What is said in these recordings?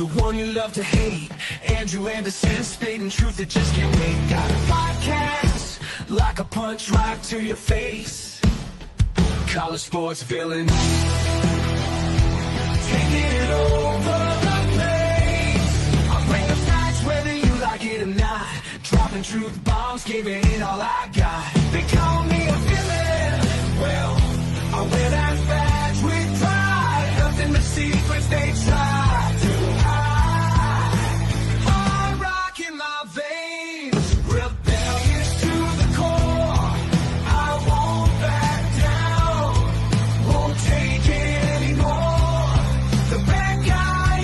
the one you love to hate. Andrew Anderson, spitting truth that just can't wait. Got a podcast, like a punch right to your face. College sports villain, taking it over the place. I'll bring the facts whether you like it or not. Dropping truth bombs, giving it all I got. They call me a villain, well, I wear that badge with pride. Nothing but secrets they try to hide. I rock in my veins, rebellious to the core. I won't back down, won't take it anymore. The bad guy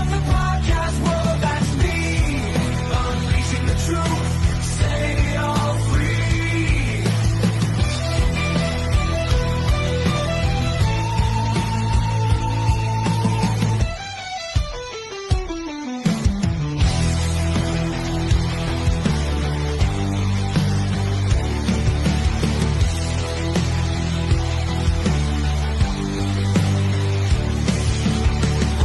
of the podcast world, that's me. Unleashing the truth, setting it all free.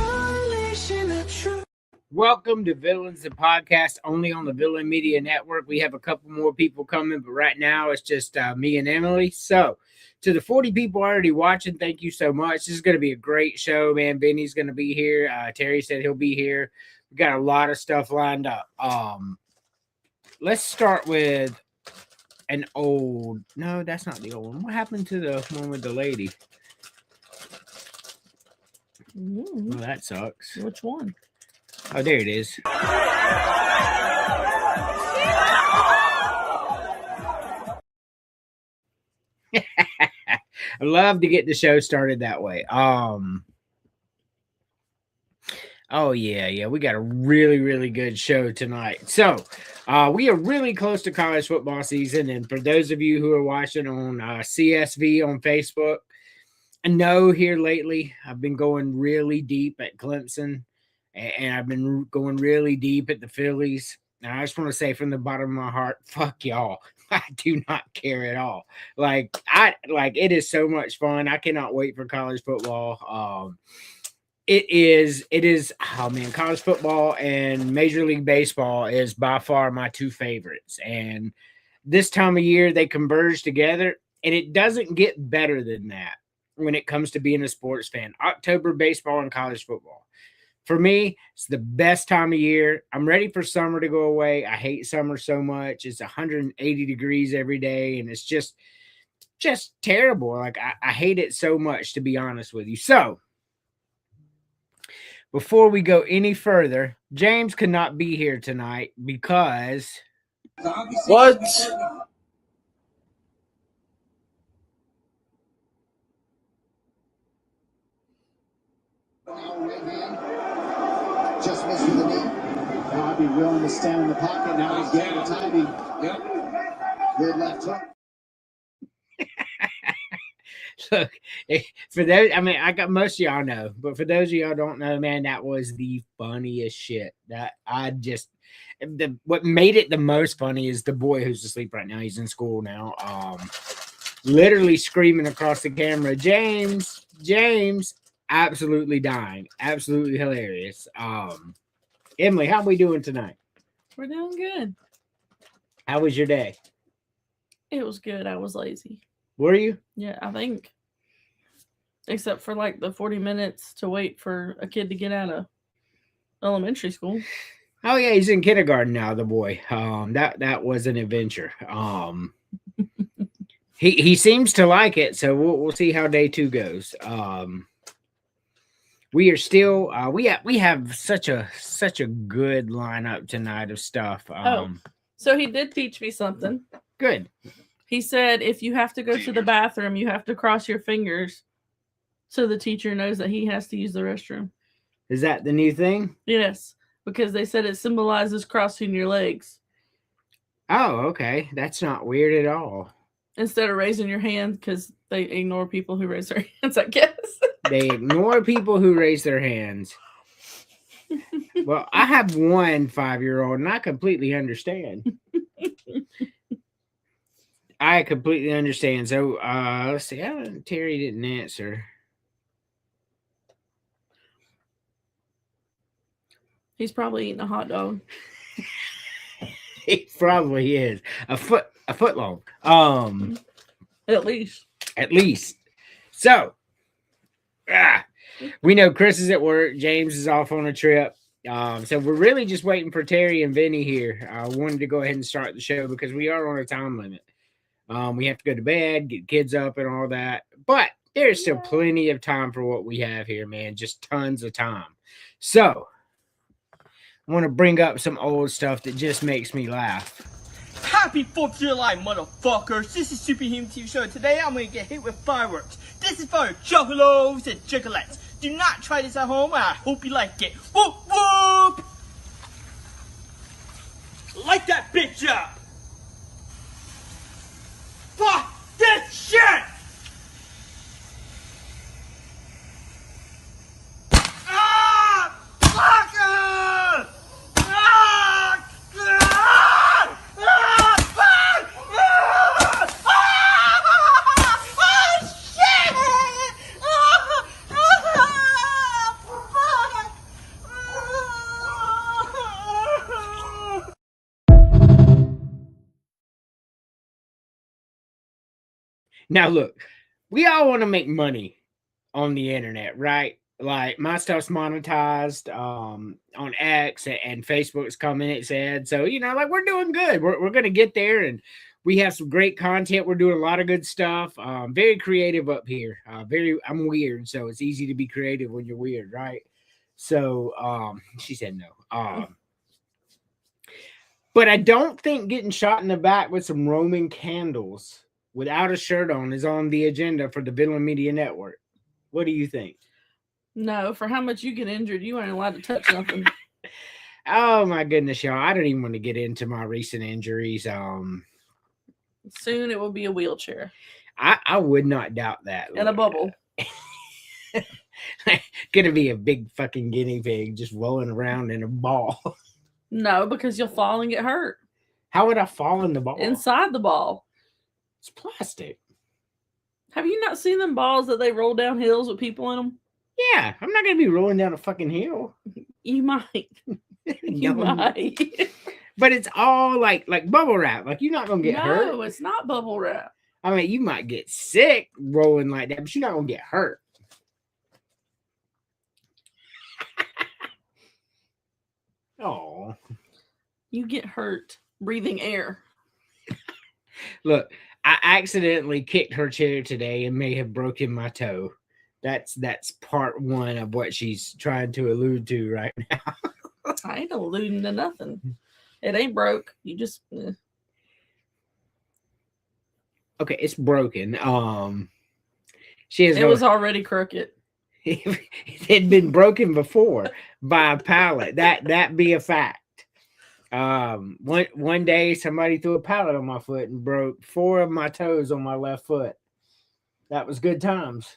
Unleashing the truth. Welcome to Villains, the podcast only on the Villain Media Network. We have a couple more people coming, but right now it's just me and Emily. So, to the 40 people already watching, thank you so much. This is going to be a great show, man. Vinny's going to be here. Terry said he'll be here. We got a lot of stuff lined up. Let's start with an old. No, that's not the old one. What happened to the one with the lady? Well, that sucks. Which one? Oh, there it is. I love to get the show started that way. Oh yeah, we got a really good show tonight. So, we are really close to college football season, and for those of you who are watching on CSV on Facebook, I know here lately I've been going really deep at Clemson, and I've been going really deep at the Phillies. And I just want to say from the bottom of my heart, fuck y'all. I do not care at all. Like it is so much fun. I cannot wait for college football. It is oh man, college football and Major League Baseball is by far my two favorites. And this time of year they converge together, and it doesn't get better than that when it comes to being a sports fan. October baseball and college football. For me, it's the best time of year. I'm ready for summer to go away. I hate summer so much. It's 180 degrees every day, and it's just terrible. Like, I hate it so much, to be honest with you. So, before we go any further, James could not be here tonight because... What? Just missed with the knee. Now I'd be willing to stand in the pocket. Now he's getting the timing. Yep. Good left hook. Look, for those, I mean, I got most of y'all know, but for those of y'all don't know, man, that was the funniest shit. That what made it the most funny is the boy who's asleep right now. He's in school now. Literally screaming across the camera, James, absolutely dying, absolutely hilarious. Emily, how we doing tonight? We're doing good. How was your day? It was good. I was lazy. Were you? Yeah, I think. Except for like the 40 minutes to wait for a kid to get out of elementary school. Oh yeah, he's in kindergarten now, the boy. That was an adventure. He seems to like it, so we'll see how day 2 goes. We are still we have such a good lineup tonight of stuff. So he did teach me something. Good. He said if you have to go to the bathroom, you have to cross your fingers so the teacher knows that he has to use the restroom. Is that the new thing? Yes, because they said it symbolizes crossing your legs. Oh, okay. That's not weird at all. Instead of raising your hand, because they ignore people who raise their hands, I guess. They ignore people who raise their hands. Well, I have one 5-year-old, and I completely understand. I completely understand. So, let's see. Terry didn't answer. He's probably eating a hot dog. He probably is a foot long. At least. At least. So, we know Chris is at work. James is off on a trip. So we're really just waiting for Terry and Vinny here. I wanted to go ahead and start the show because we are on a time limit. We have to go to bed, get kids up, and all that. But there's still plenty of time for what we have here, man. Just tons of time. So, I want to bring up some old stuff that just makes me laugh. Happy 4th of July, motherfuckers! This is Superhuman TV Show. Today I'm gonna get hit with fireworks. This is for juggalos and juggalettes. Do not try this at home, and I hope you like it. Whoop whoop! Light that bitch up! Fuck this shit! Ah! Fucker! Ah! Now, look, we all want to make money on the internet, right? Like my stuff's monetized on X and Facebook's coming, it said. So, like we're doing good. We're going to get there, and we have some great content. We're doing a lot of good stuff. Very creative up here. I'm weird, so it's easy to be creative when you're weird, right? So, she said no. But I don't think getting shot in the back with some Roman candles without a shirt on is on the agenda for the Villain Media Network. What do you think? No, for how much you get injured, you ain't allowed to touch nothing. Oh my goodness, y'all. I don't even want to get into my recent injuries. Soon it will be a wheelchair. I would not doubt that. And a bubble. Gonna be a big fucking guinea pig just rolling around in a ball. No, because you'll fall and get hurt. How would I fall in the ball? Inside the ball. It's plastic. Have you not seen them balls that they roll down hills with people in them? Yeah, I'm not gonna be rolling down a fucking hill. You might. You might. But it's all like bubble wrap. Like you're not gonna get hurt. No, it's not bubble wrap. I mean, you might get sick rolling like that, but you're not gonna get hurt. Oh, you get hurt breathing air. Look, I accidentally kicked her chair today and may have broken my toe. That's part one of what she's trying to allude to right now. I ain't alluding to nothing. It ain't broke. You just Okay, it's broken. She has. It was already crooked. It had been broken before by a pallet. That be a fact. One day somebody threw a pallet on my foot and broke 4 of my toes on my left foot. That was good times.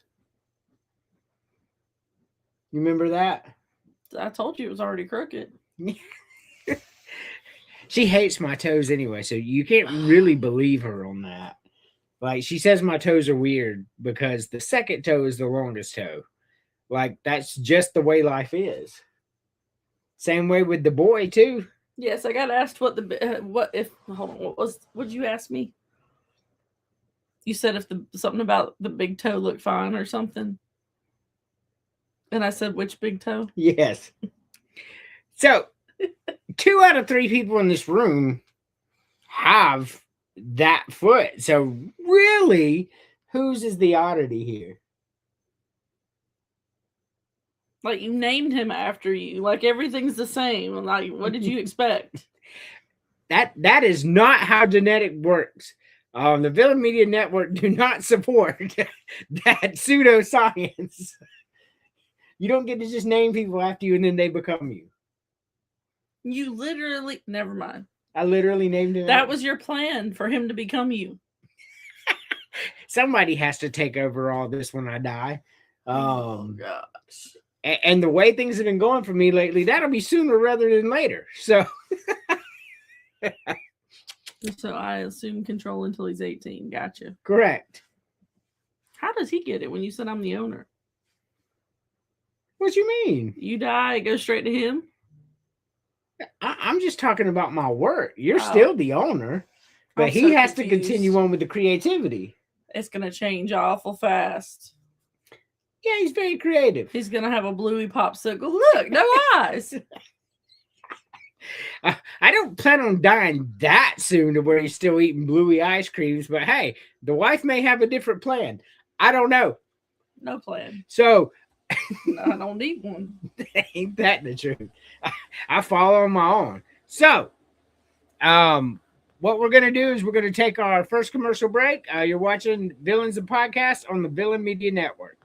You remember that? I told you it was already crooked. She hates my toes anyway, so you can't really believe her on that. Like she says my toes are weird because the second toe is the longest toe. Like that's just the way life is. Same way with the boy too. Yes, I got asked what did you ask me? You said if something about the big toe looked fine or something. And I said, which big toe? Yes. So 2 out of 3 people in this room have that foot. So really, whose is the oddity here? Like you named him after you. Like everything's the same. Like what did you expect? That is not how genetic works. The Villain Media Network do not support that pseudoscience. You don't get to just name people after you and then they become you. You literally, never mind. I literally named him. That was your plan for him to become you. Somebody has to take over all this when I die. Oh gosh. And the way things have been going for me lately, that'll be sooner rather than later. So I assume control until he's 18. Gotcha. Correct. How does he get it when you said I'm the owner? What you mean? You die, it goes straight to him? I'm just talking about my work. You're Oh. still the owner, but I'm he so has to confused. continue on with the creativity. It's gonna change awful fast. Yeah, he's very creative. He's gonna have a bluey popsicle. Look, no eyes. I don't plan on dying that soon to where he's still eating bluey ice creams, but hey, the wife may have a different plan. I don't know. No plan. So No, I don't need one. ain't that the truth? I follow on my own. So, what we're gonna do is we're gonna take our first commercial break. You're watching Villains and Podcast on the Villain Media Network.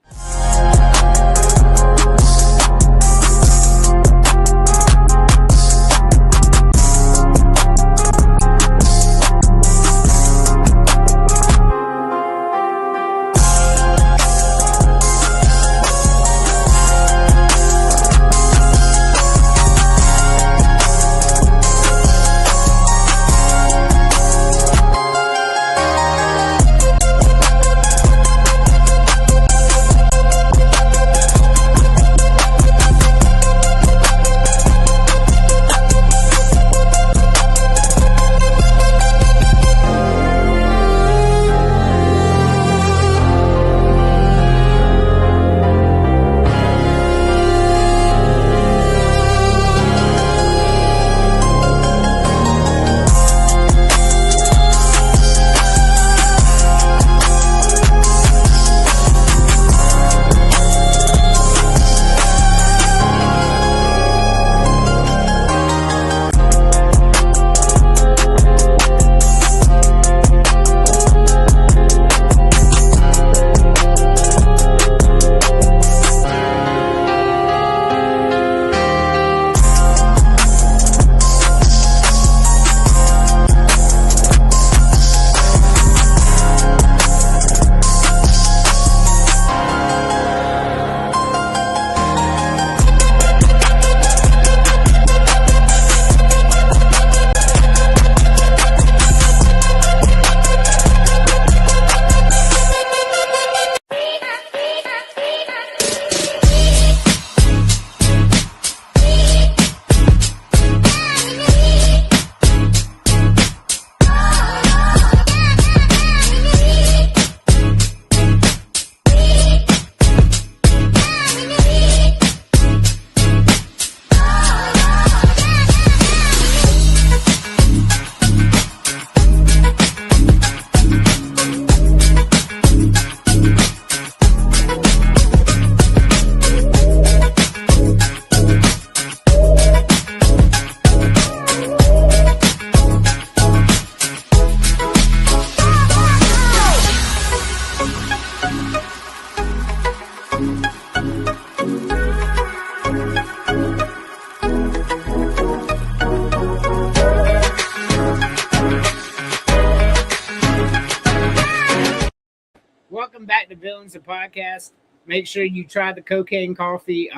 Welcome back to Villains and Podcast. Make sure you try the cocaine coffee.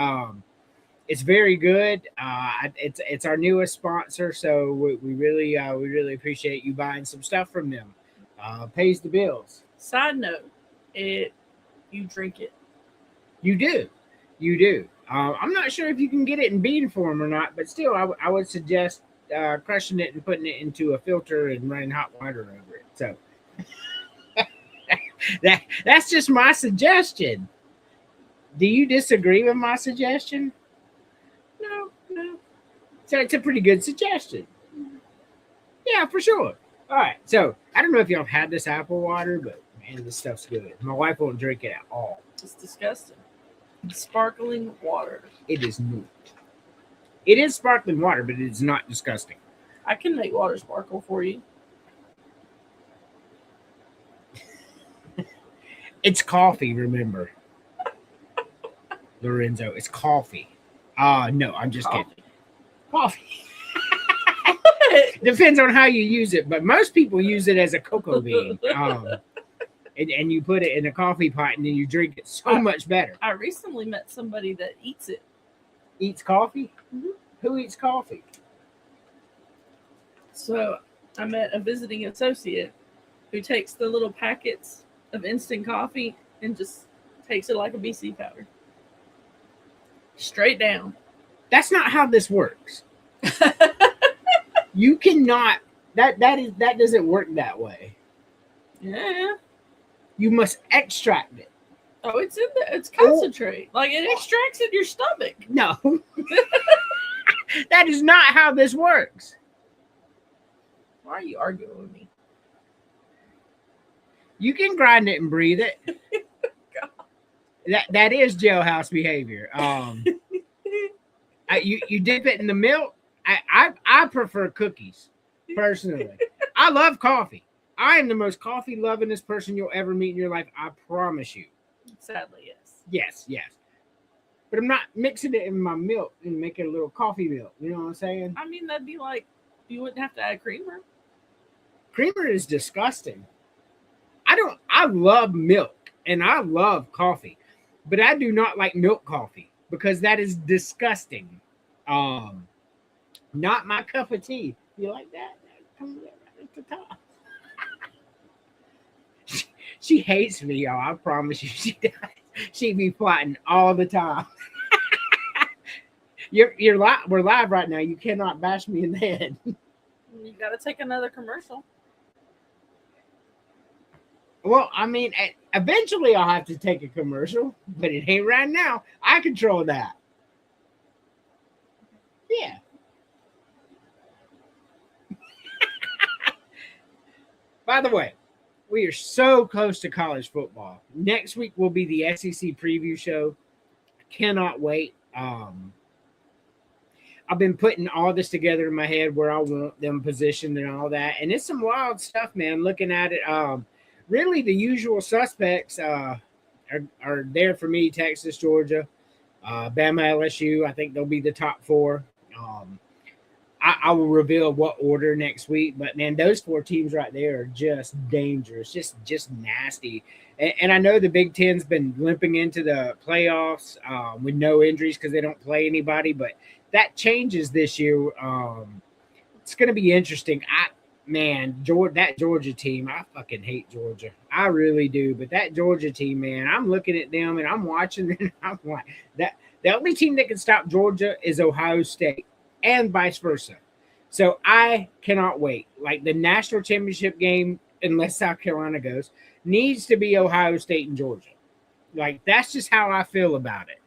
It's very good. It's our newest sponsor, so we really appreciate you buying some stuff from them. Pays the bills. Side note, you drink it. You do. I'm not sure if you can get it in bean form or not, but still, I would suggest crushing it and putting it into a filter and running hot water over it. So that's just my suggestion. Do you disagree with my suggestion? No. So it's a pretty good suggestion. Yeah, for sure. All right. So I don't know if y'all have had this apple water, but man, this stuff's good. My wife won't drink it at all. It's disgusting. Sparkling water. It is not. It is sparkling water, but it is not disgusting. I can make water sparkle for you. It's coffee, remember. Lorenzo, it's coffee. No, I'm just kidding. Coffee. Depends on how you use it, but most people use it as a cocoa bean. And you put it in a coffee pot and then you drink it so much better. I recently met somebody that eats it. Eats coffee? Mm-hmm. Who eats coffee? So I met a visiting associate who takes the little packets of instant coffee and just takes it like a BC powder. Straight down. That's not how this works. You cannot. That doesn't work that way. Yeah. You must extract it. Oh, it's in the. It's concentrate. Like it extracts in your stomach. No, that is not how this works. Why are you arguing with me? You can grind it and breathe it. That is jailhouse behavior. You dip it in the milk. I prefer cookies personally. I love coffee. I am the most coffee lovingest person you'll ever meet in your life. I promise you. Sadly, yes. Yes. But I'm not mixing it in my milk and making a little coffee milk. You know what I'm saying? I mean, that'd be like you wouldn't have to add creamer. Creamer is disgusting. I love milk and I love coffee, but I do not like milk coffee because that is disgusting. Not my cup of tea. You like that? That comes right at the top. She hates me, y'all. I promise you, she does. She be plotting all the time. We're live right now. You cannot bash me in the head. You got to take another commercial. Well, I mean, eventually I'll have to take a commercial, but it ain't right now. I control that. Yeah. By the way, we are so close to college football. Next week will be the SEC preview show. I cannot wait. I've been putting all this together in my head where I want them positioned and all that. And it's some wild stuff, man, looking at it. Really, the usual suspects are there for me: Texas, Georgia, Bama, LSU. I think they'll be the top four. I will reveal what order next week, but man, those four teams right there are just dangerous, just nasty. And I know the Big Ten's been limping into the playoffs with no injuries because they don't play anybody, but that changes this year. It's going to be interesting. That Georgia team, I fucking hate Georgia. I really do. But that Georgia team, man, I'm looking at them and I'm watching them. And I'm like, that the only team that can stop Georgia is Ohio State and vice versa. So I cannot wait. Like the national championship game, unless South Carolina goes, needs to be Ohio State and Georgia. Like that's just how I feel about it.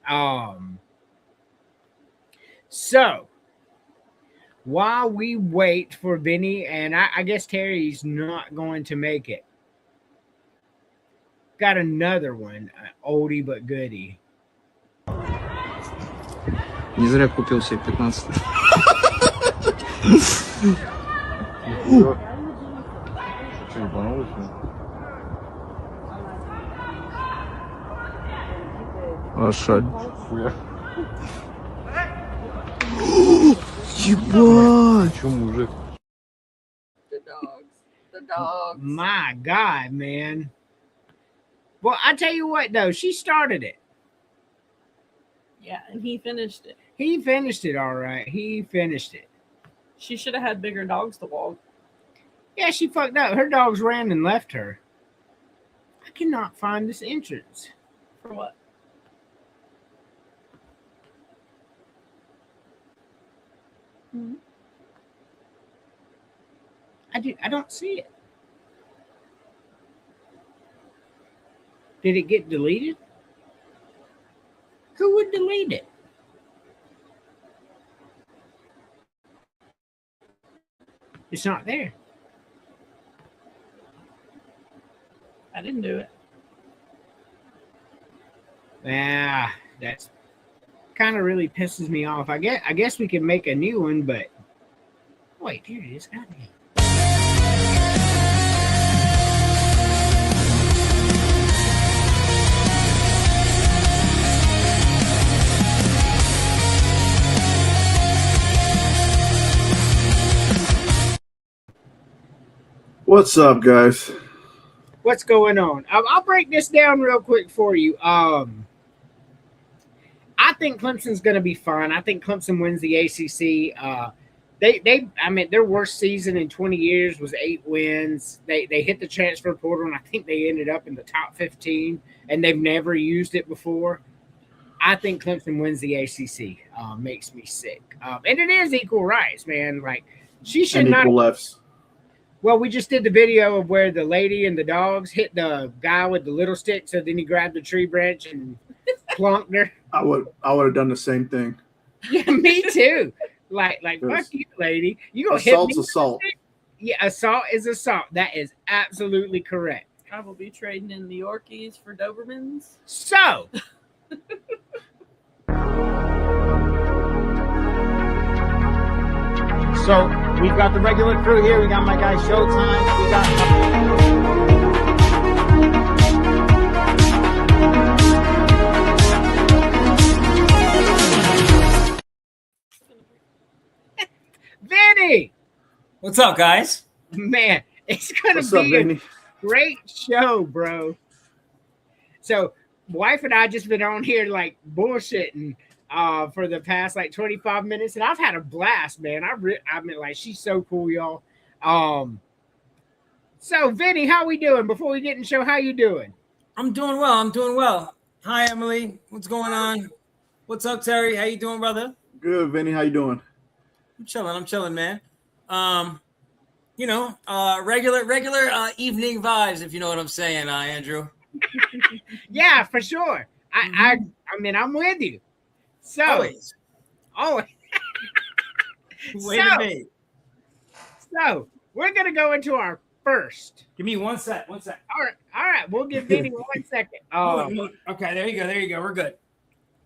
So while we wait for Vinny, and I guess Terry's not going to make it, got another one, oldie but goodie. Не зря купил себе 15. Что, не понравилось? Лошадь. Хуя. Ебать! Че, мужик? The dogs. My God, man. Well, I tell you what, though, she started it. Yeah, and he finished it. He finished it all right. He finished it. She should have had bigger dogs to walk. Yeah, she fucked up. Her dogs ran and left her. I cannot find this entrance. For what? Mm-hmm. I don't see it. Did it get deleted? Who would delete it? It's not there. I didn't do it. Ah, that's kind of really pisses me off. I guess we can make a new one, but wait, here it is. Goddamn. What's up, guys? What's going on? I'll break this down real quick for you. I think Clemson's going to be fine. I think Clemson wins the ACC. I mean, their worst season in 20 years was 8 wins. They hit the transfer portal, and I think they ended up in the top 15, and they've never used it before. I think Clemson wins the ACC. Makes me sick. And it is equal rights, man. Like she should And not. equal lefts. Well, we just did the video of where the lady and the dogs hit the guy with the little stick, so then he grabbed the tree branch and plunked her. I would have done the same thing. Yeah, me too. Like fuck you, lady. You gonna hit me? Assault's assault. Yeah, assault is assault. That is absolutely correct. I will be trading in the Yorkies for Dobermans. So. So we've got the regular crew here. We got my guy Showtime. We got Vinny, what's up, guys? man, it's gonna What's up, be a Vinny? great show, bro. So, wife and I just been on here like bullshitting for the past like 25 minutes, and I've had a blast, man. I mean, like, she's so cool, y'all. So, Vinny, how we doing? Before we get in the show, how you doing? I'm doing well. I'm doing well. Hi, Emily. What's going on? What's up, Terry? How you doing, brother? Good, Vinny. How you doing? I'm chilling, man. Regular evening vibes, if you know what I'm saying, Andrew. Yeah, for sure. I mean, I'm with you. So, Always. always. Wait a minute. So, we're gonna go into our first. Give me one sec. All right. We'll give Vinny 1 second. Okay, there you go. We're good.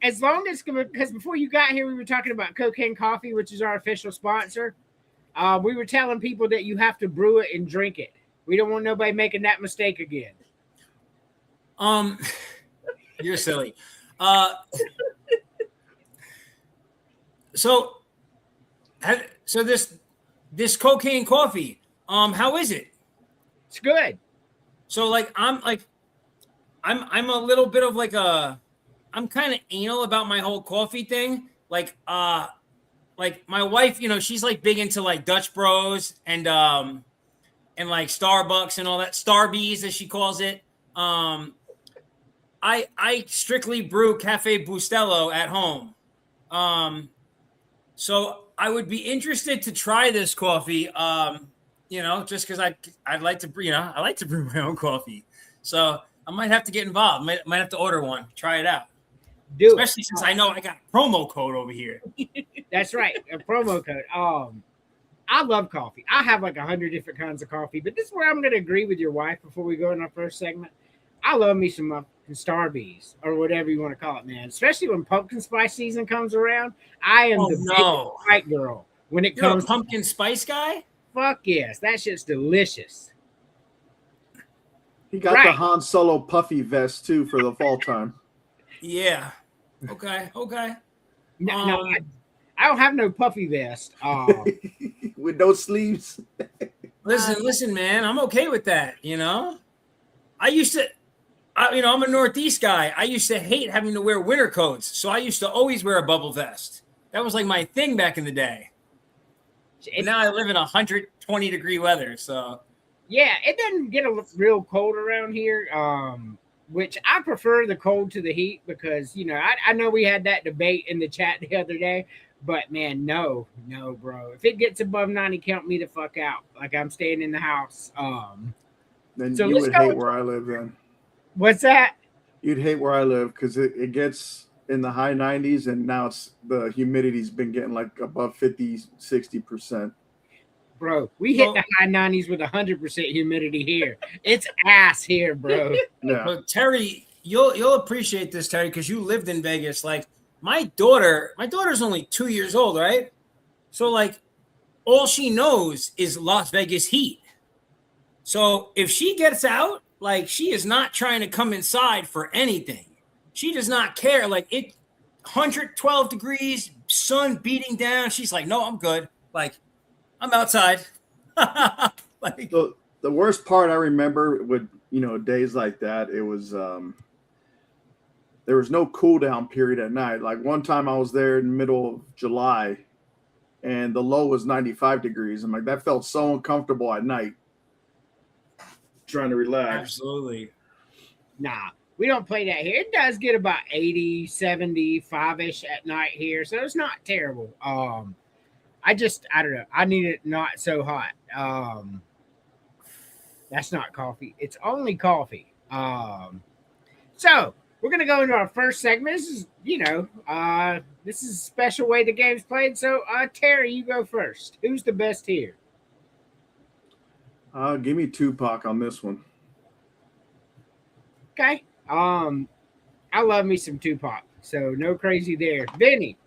As long as, because before you got here, we were talking about Cocaine Coffee, which is our official sponsor. We were telling people that you have to brew it and drink it. We don't want nobody making that mistake again. You're silly. So this cocaine coffee, how is it? It's good. So I'm a little bit of I'm kind of anal about my whole coffee thing. Like my wife, she's like big into like Dutch Bros and like Starbucks and all that, Starbies as she calls it. I strictly brew Cafe Bustelo at home. So I would be interested to try this coffee. Just because I'd like to, I like to brew my own coffee. So I might have to get involved. Might have to order one, try it out. Especially since I know I got a promo code over here. That's right, a promo code. I love coffee. I have like 100 different kinds of coffee, but this is where I'm going to agree with your wife before we go in our first segment. I love me some Starbies or whatever you want to call it, man. Especially when pumpkin spice season comes around. I am the biggest white girl when it comes to pumpkin spice guy. Fuck yes, that shit's delicious. He got the Han Solo puffy vest too for the fall time. Yeah. Okay. No, I don't have no puffy vest. With no sleeves. Listen, man. I'm okay with that. I used to, I'm a Northeast guy. I used to hate having to wear winter coats, so I used to always wear a bubble vest. That was like my thing back in the day. And now I live in 120 degree weather, so yeah, it doesn't get real cold around here. Which I prefer the cold to the heat because I know we had that debate in the chat the other day, but man, no, bro. If it gets above 90, count me the fuck out. Like I'm staying in the house. Then so you would hate where I live then. What's that? You'd hate where I live because it gets in the high 90s and now the humidity's been getting like above 50, 60%. Bro, we hit the high 90s with 100% humidity here. It's ass here, bro. Yeah. But Terry, you'll appreciate this, Terry, because you lived in Vegas. Like my daughter's only 2 years old, right? So like all she knows is Las Vegas heat. So if she gets out, like she is not trying to come inside for anything. She does not care. Like 112 degrees, sun beating down. She's like, no, I'm good. Like I'm outside. Like, the worst part I remember with days like that, it was there was no cool down period at night. Like one time I was there in the middle of July and the low was 95 degrees. I'm like, that felt so uncomfortable at night. Trying to relax. Absolutely. Nah, We don't play that here. It does get about 80, 75-ish at night here, so it's not terrible. I don't know. I need it not so hot. That's not coffee. It's only coffee. So we're gonna go into our first segment. This is, this is a special way the game's played. So, Terry, you go first. Who's the best here? Give me Tupac on this one. Okay. I love me some Tupac, so no crazy there. Vinny.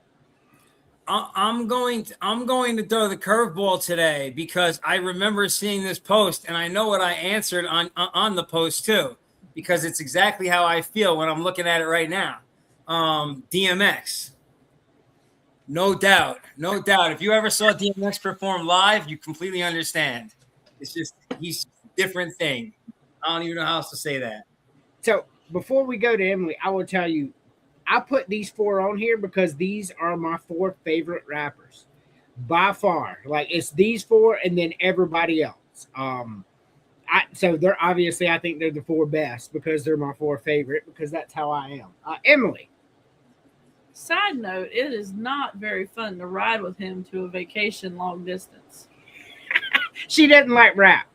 I'm going to throw the curveball today because I remember seeing this post and I know what I answered on the post too, because it's exactly how I feel when I'm looking at it right now. DMX. No doubt. If you ever saw DMX perform live, you completely understand. It's just, he's a different thing. I don't even know how else to say that. So before we go to Emily, I will tell you, I put these 4 on here because these are my 4 favorite rappers by far. Like, it's these 4 and then everybody else. So they're obviously, I think they're the 4 best because they're my 4 favorite, because that's how I am. Emily. Side note, it is not very fun to ride with him to a vacation long distance. She doesn't like rap.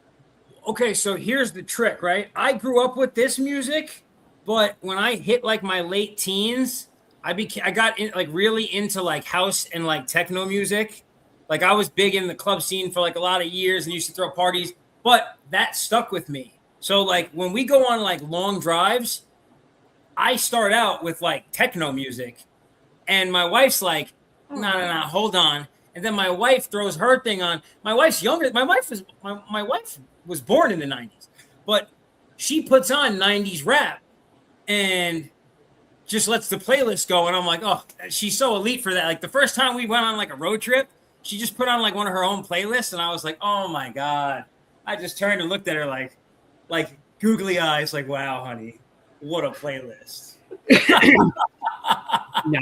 Okay, so here's the trick, right? I grew up with this music, but when I hit like my late teens, I got really into like house and like techno music. Like, I was big in the club scene for like a lot of years and used to throw parties, but that stuck with me. So like when we go on like long drives, I start out with like techno music, and my wife's like, no, hold on. And then my wife throws her thing on. My wife's younger. My wife was born in the 90s, but she puts on 90s rap and just lets the playlist go. And I'm like, oh, she's so elite for that. Like, the first time we went on like a road trip, she just put on like one of her own playlists. And I was like, oh my God. I just turned and looked at her like googly eyes, like, wow, honey, what a playlist. No.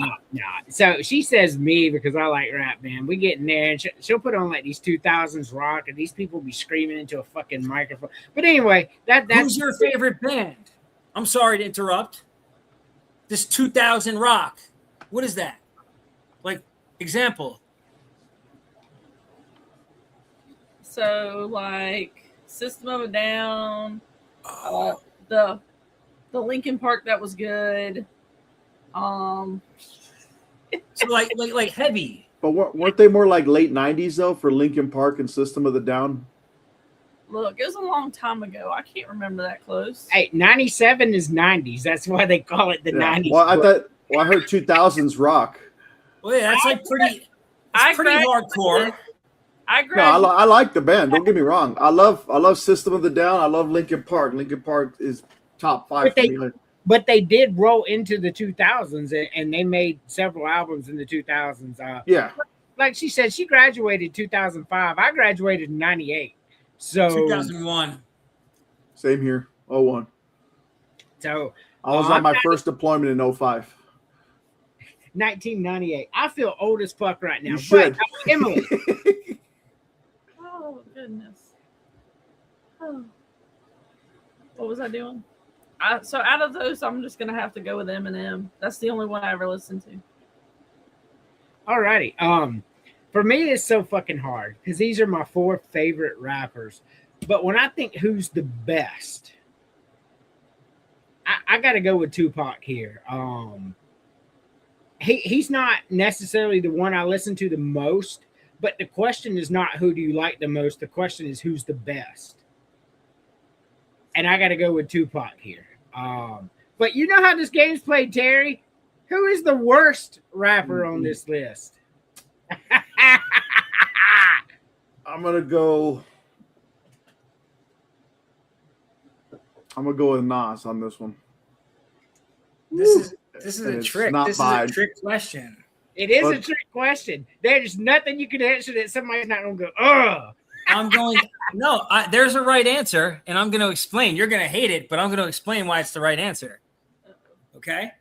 So she says me because I like rap, man. We get in there and she'll put on like these 2000s rock, and these people be screaming into a fucking microphone. But anyway, that's who's your favorite band? I'm sorry to interrupt. This 2000 rock. What is that? Like, example. So like System of a Down, the Linkin Park, that was good. So like heavy. But weren't they more like late 90s though for Linkin Park and System of the Down? Look, it was a long time ago. I can't remember that close. Hey, 97 is 90s. That's why they call it the 90s. Well, I heard 2000s rock. Well, yeah, that's like pretty. It's pretty hardcore. I like the band. Don't get me wrong. I love System of the Down. I love Linkin Park. Linkin Park is top 5 for me. But they did roll into the 2000s, and they made several albums in the 2000s. Yeah. Like she said, she graduated 2005. I graduated in 98. So 2001. Same here. 01. So I was on my first deployment in 05. 1998. I feel old as fuck right now. You should. But, Emily. Oh, goodness. Oh. What was I doing? So out of those, I'm just going to have to go with Eminem. That's the only one I ever listened to. Alrighty. For me, it's so fucking hard because these are my 4 favorite rappers. But when I think who's the best, I got to go with Tupac here. He's not necessarily the one I listen to the most, but the question is not who do you like the most. The question is who's the best. And I got to go with Tupac here. But you know how this game's played, Terry? Who is the worst rapper on this list? I'm gonna go with Nas on this one. This is a trick. This is bad. a trick question. It is a trick question. There's nothing you can answer that somebody's not gonna go, ugh. There's a right answer, and I'm going to explain. You're going to hate it, but I'm going to explain why it's the right answer. Okay?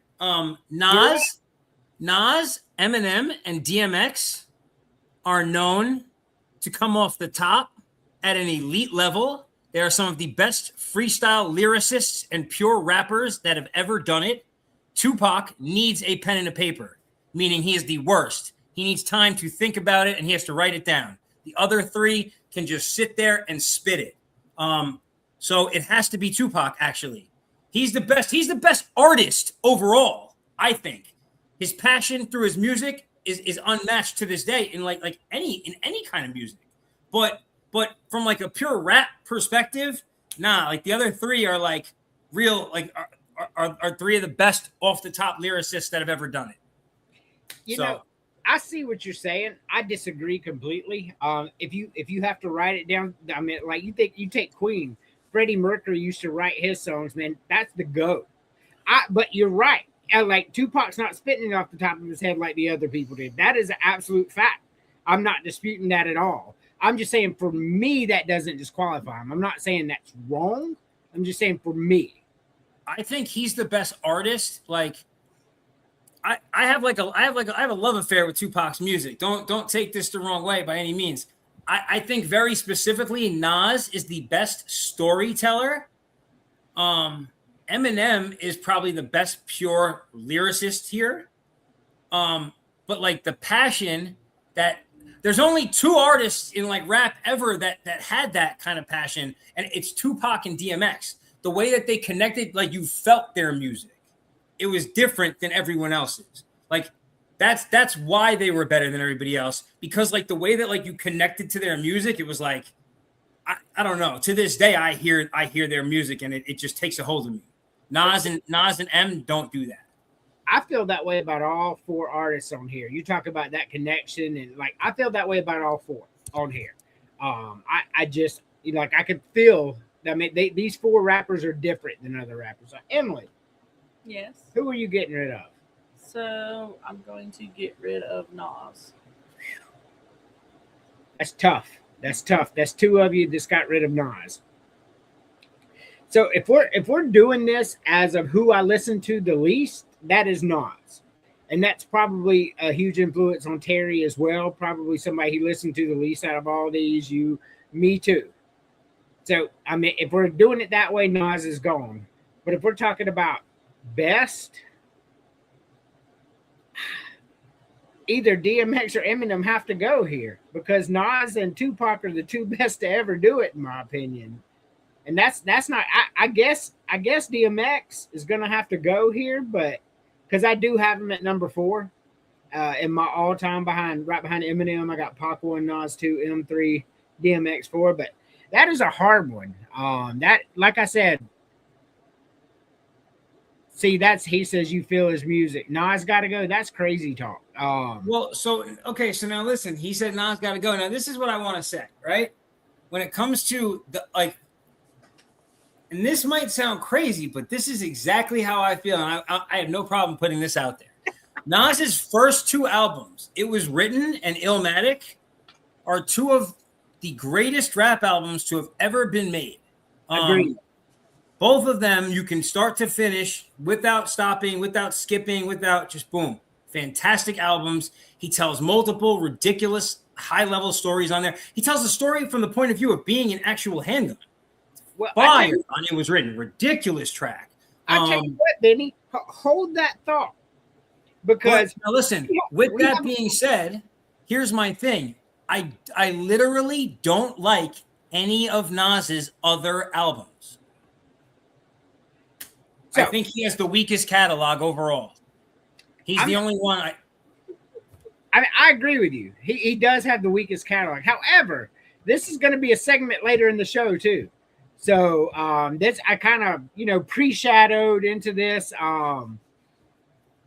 Nas, Eminem, and DMX are known to come off the top at an elite level They are some of the best freestyle lyricists and pure rappers that have ever done it. Tupac needs a pen and a paper, meaning he is the worst. He needs time to think about it, and he has to write it down. The other three can just sit there and spit it. So it has to be Tupac, actually. He's the best. He's the best artist overall, I think. His passion through his music is unmatched to this day in like any kind of music. But from like a pure rap perspective, nah, like the other three are like real, like are three of the best off the top lyricists that have ever done it. You know, I see what you're saying. I disagree completely. If you have to write it down, I mean, like you take Queen, Freddie Mercury used to write his songs, man. That's the GOAT. But you're right. Like Tupac's not spitting it off the top of his head like the other people did. That is an absolute fact. I'm not disputing that at all. I'm just saying for me, that doesn't disqualify him. I'm not saying that's wrong. I'm just saying for me. I think he's the best artist. Like I have a love affair with Tupac's music. Don't take this the wrong way by any means. I think very specifically Nas is the best storyteller. Eminem is probably the best pure lyricist here. But like the passion that there's only two artists in like rap ever that had that kind of passion, and it's Tupac and DMX. The way that they connected, like you felt their music. It was different than everyone else's. Like that's why they were better than everybody else, because like the way that like you connected to their music, it was like I don't know. To this day, I hear their music and it just takes a hold of me. Nas and M don't do that. I feel that way about all four artists on here. You talk about that connection, and like I feel that way about all four on here. I just like I could feel. I mean, these four rappers are different than other rappers. Emily, Yes. who are you getting rid of? So I'm going to get rid of Nas. That's tough. That's two of you that's got rid of Nas. So if we're doing this as of who I listen to the least, that is Nas. And that's probably a huge influence on Terry as well. Probably somebody he listened to the least out of all these. Me too. So, I mean, if we're doing it that way, Nas is gone. But if we're talking about best, either DMX or Eminem have to go here, because Nas and Tupac are the two best to ever do it, in my opinion. And that's not. I guess DMX is gonna have to go here, but because I do have him at number 4 in my all-time right behind Eminem. I got Pac 1, Nas 2, M3, DMX 4. But that is a hard one. That, like I said, see, he says you feel his music. Nas got to go. That's crazy talk. So now listen. He said Nas got to go. Now this is what I want to say, right? When it comes to the like. And this might sound crazy, but this is exactly how I feel. And I have no problem putting this out there. Nas's first 2 albums, It Was Written and Illmatic, are 2 of the greatest rap albums to have ever been made. Agreed. Both of them, you can start to finish without stopping, without skipping, without just boom. Fantastic albums. He tells multiple ridiculous high-level stories on there. He tells the story from the point of view of being an actual handgun. Well, Fire on It Was Written. Ridiculous track. I tell you what, Benny, hold that thought. Because now listen, with that being said, here's my thing. I literally don't like any of Nas's other albums. I think he has the weakest catalog overall. He's the only one I agree with you. He does have the weakest catalog. However, this is going to be a segment later in the show too. So this I kind of pre-shadowed into this.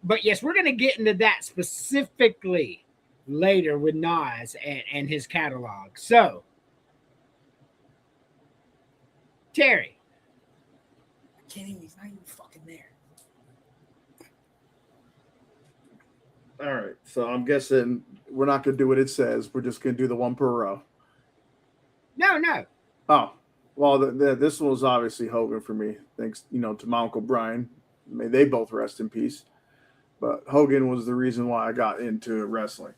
But yes, we're going to get into that specifically later with Nas and his catalog. So Terry, he's not even fucking there. All right, so I'm guessing we're not going to do what it says. We're just going to do the one per row. No. Oh, well, this one was obviously Hogan for me. Thanks, to my Uncle Brian. May they both rest in peace. But Hogan was the reason why I got into wrestling.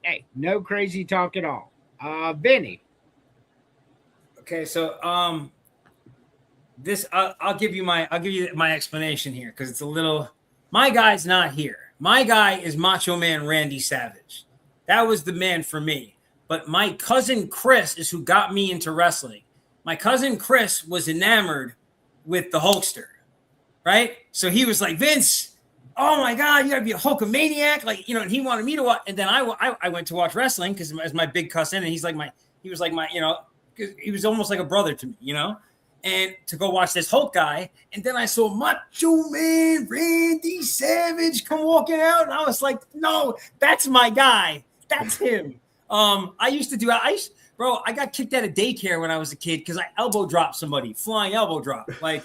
Hey, no crazy talk at all. Benny. Okay, so this I'll give you my explanation here because it's a little. My guy's not here. My guy is Macho Man Randy Savage. That was the man for me. But my cousin Chris is who got me into wrestling. My cousin Chris was enamored with the Hulkster, right? So he was like, Vince, oh my God, you gotta be a Hulkamaniac, like, you know. And he wanted me to watch. And then I went to watch wrestling because as my big cousin, and he was like my, you know, he was almost like a brother to me, you know. And to go watch this Hulk guy, and then I saw Macho Man Randy Savage come walking out, and I was like, no, that's my guy, that's him. I used to do. Bro, I got kicked out of daycare when I was a kid because I elbow dropped somebody, flying elbow drop. Like,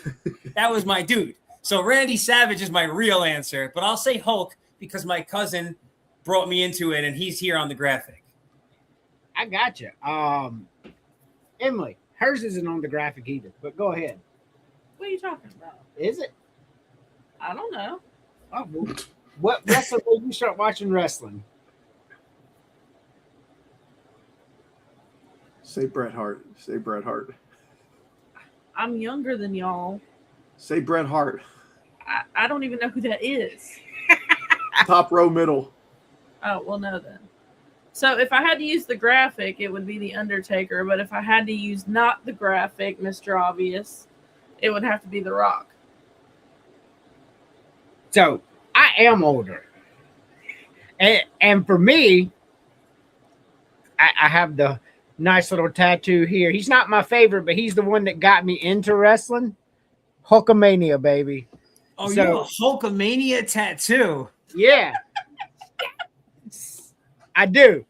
that was my dude. So Randy Savage is my real answer, but I'll say Hulk because my cousin brought me into it, and he's here on the graphic. I got you. Emily, hers isn't on the graphic either, but go ahead. What are you talking about? Is it? I don't know. Oh, well, what wrestling made you start watching wrestling? Say Bret Hart. Say Bret Hart. I'm younger than y'all. Say Bret Hart. I don't even know who that is. Top row middle. Oh, well, no then. So if I had to use the graphic, it would be The Undertaker. But if I had to use not the graphic, Mr. Obvious, it would have to be The Rock. So I am older. And for me, I have the nice little tattoo here. He's not my favorite, but he's the one that got me into wrestling. Hulkamania, baby. Oh, so, you have a Hulkamania tattoo? Yeah. I do.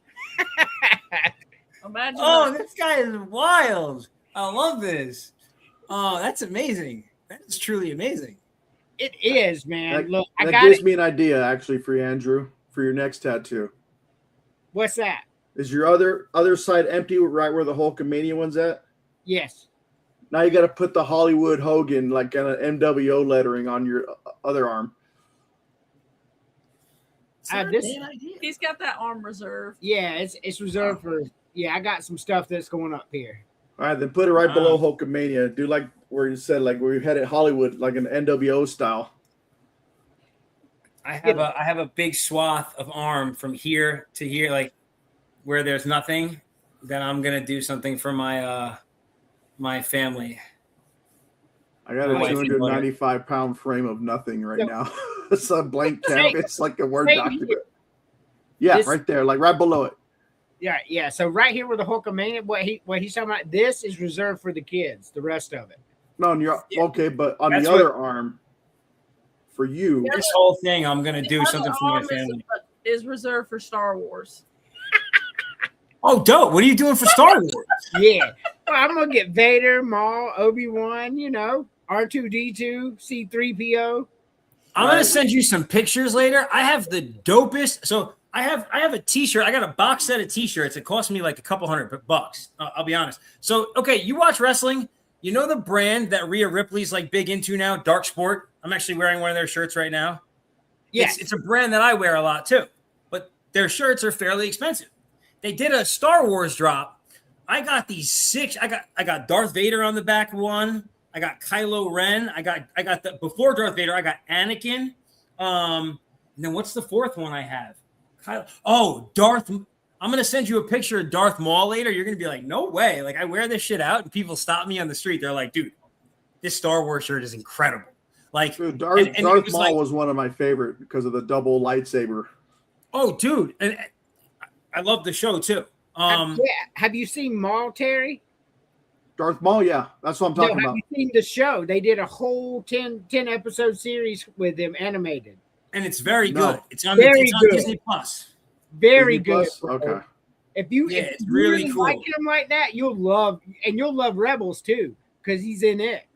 Imagine this guy is wild. I love this. Oh, that's amazing. That's truly amazing. It is, man. Look, that gives me an idea, actually, for you, Andrew, for your next tattoo. What's that? Is your other side empty right where the Hulkamania one's at? Yes. Now you got to put the Hollywood Hogan, like kind of MWO lettering on your other arm. He's got that arm reserved. Yeah, it's reserved for. Yeah, I got some stuff that's going up here. All right, then put it right below Hulkamania. Do like where you said, like where you had it Hollywood, like an NWO style. I have a big swath of arm from here to here, like where there's nothing. Then I'm gonna do something for my my family. I got a 295-pound frame of nothing right now. It's a blank canvas, like a Word document. Yeah, right there, like right below it. Yeah. So right here where the Hulkamania, what he's talking about, this is reserved for the kids. The rest of it. No, on your okay, but on the other arm, for you, this whole thing, I'm gonna do something for my family. Is reserved for Star Wars. Oh, dope! What are you doing for Star Wars? Yeah, well, I'm gonna get Vader, Maul, Obi-Wan. You know, R2D2, C3PO. I'm gonna send you some pictures later. I have the dopest. So I have a T-shirt. I got a box set of T-shirts. It cost me like a couple $100. I'll be honest. So okay, you watch wrestling. You know the brand that Rhea Ripley's like big into now, Dark Sport. I'm actually wearing one of their shirts right now. Yes, it's a brand that I wear a lot too. But their shirts are fairly expensive. They did a Star Wars drop. I got these 6. I got Darth Vader on the back one. I got Kylo Ren. I got the before Darth Vader. I got Anakin. And then what's the fourth one I have? Darth. I'm gonna send you a picture of Darth Maul later. You're gonna be like, no way! Like I wear this shit out, and people stop me on the street. They're like, dude, this Star Wars shirt is incredible. Like dude, Darth Maul was one of my favorite because of the double lightsaber. Oh, dude, and I love the show too. Have you seen Maul, Terry? Darth Maul, yeah, that's what I'm talking about. Have you seen the show? They did a whole 10 episode series with them animated, and it's very good. It's on Disney Plus. Very Disney good. Plus? Okay. If you it's really cool. Like him like that, you'll love Rebels too because he's in it.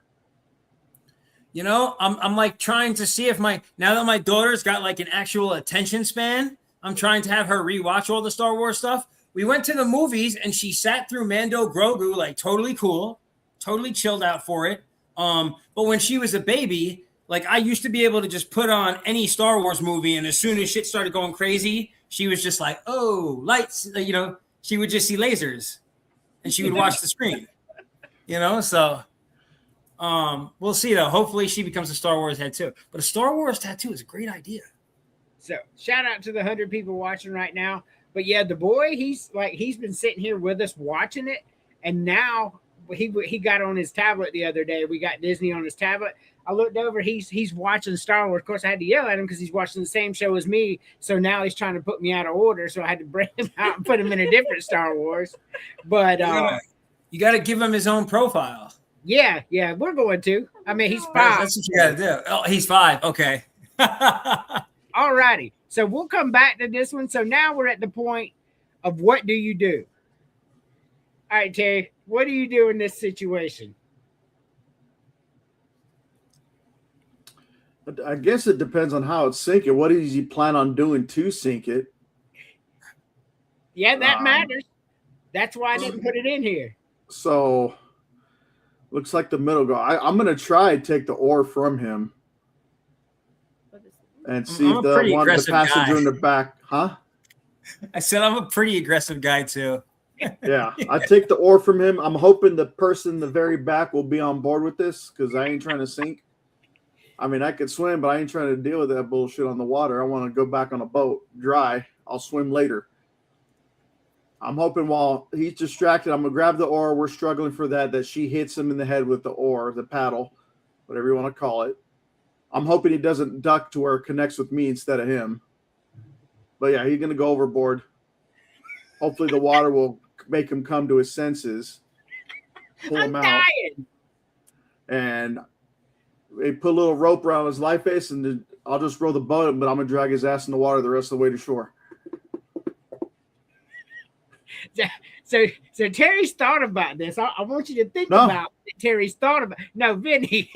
You know, I'm like trying to see if now that my daughter's got like an actual attention span, I'm trying to have her rewatch all the Star Wars stuff. We went to the movies and she sat through Mando Grogu, like totally cool, totally chilled out for it. But when she was a baby, like I used to be able to just put on any Star Wars movie, and as soon as shit started going crazy, she was just like, "Oh, lights!" You know, she would just see lasers, and she would watch the screen. You know, so we'll see though. Hopefully she becomes a Star Wars head too. But a Star Wars tattoo is a great idea. So shout out to the 100 people watching right now. But yeah, the boy, he's been sitting here with us watching it, and now he got on his tablet the other day. We got Disney on his tablet. I looked over. He's watching Star Wars. Of course, I had to yell at him because he's watching the same show as me. So now he's trying to put me out of order. So I had to bring him out and put him in a different Star Wars. But you got to give him his own profile. Yeah, we're going to. I mean, he's 5. That's what you got to do. Oh, he's 5. Okay. All righty. So we'll come back to this one. So now we're at the point of what do you do? All right, Terry, what do you do in this situation? I guess it depends on how it's sinking. What does he plan on doing to sink it? Yeah, that matters. That's why I didn't put it in here. So, looks like the middle guy. I'm going to try and take the oar from him and see if the passenger in the back, huh? I said I'm a pretty aggressive guy too. Yeah, I take the oar from him. I'm hoping the person in the very back will be on board with this because I ain't trying to sink. I mean, I could swim, but I ain't trying to deal with that bullshit on the water. I want to go back on a boat, dry. I'll swim later. I'm hoping while he's distracted, I'm going to grab the oar. We're struggling for that she hits him in the head with the oar, the paddle, whatever you want to call it. I'm hoping he doesn't duck to where it connects with me instead of him. But, yeah, he's going to go overboard. Hopefully the water will make him come to his senses, pull him out. Dying. And they put a little rope around his life vest, and I'll just row the boat, but I'm going to drag his ass in the water the rest of the way to shore. So Terry's thought about this. I want you to think about Terry's thought about. No, Vinny.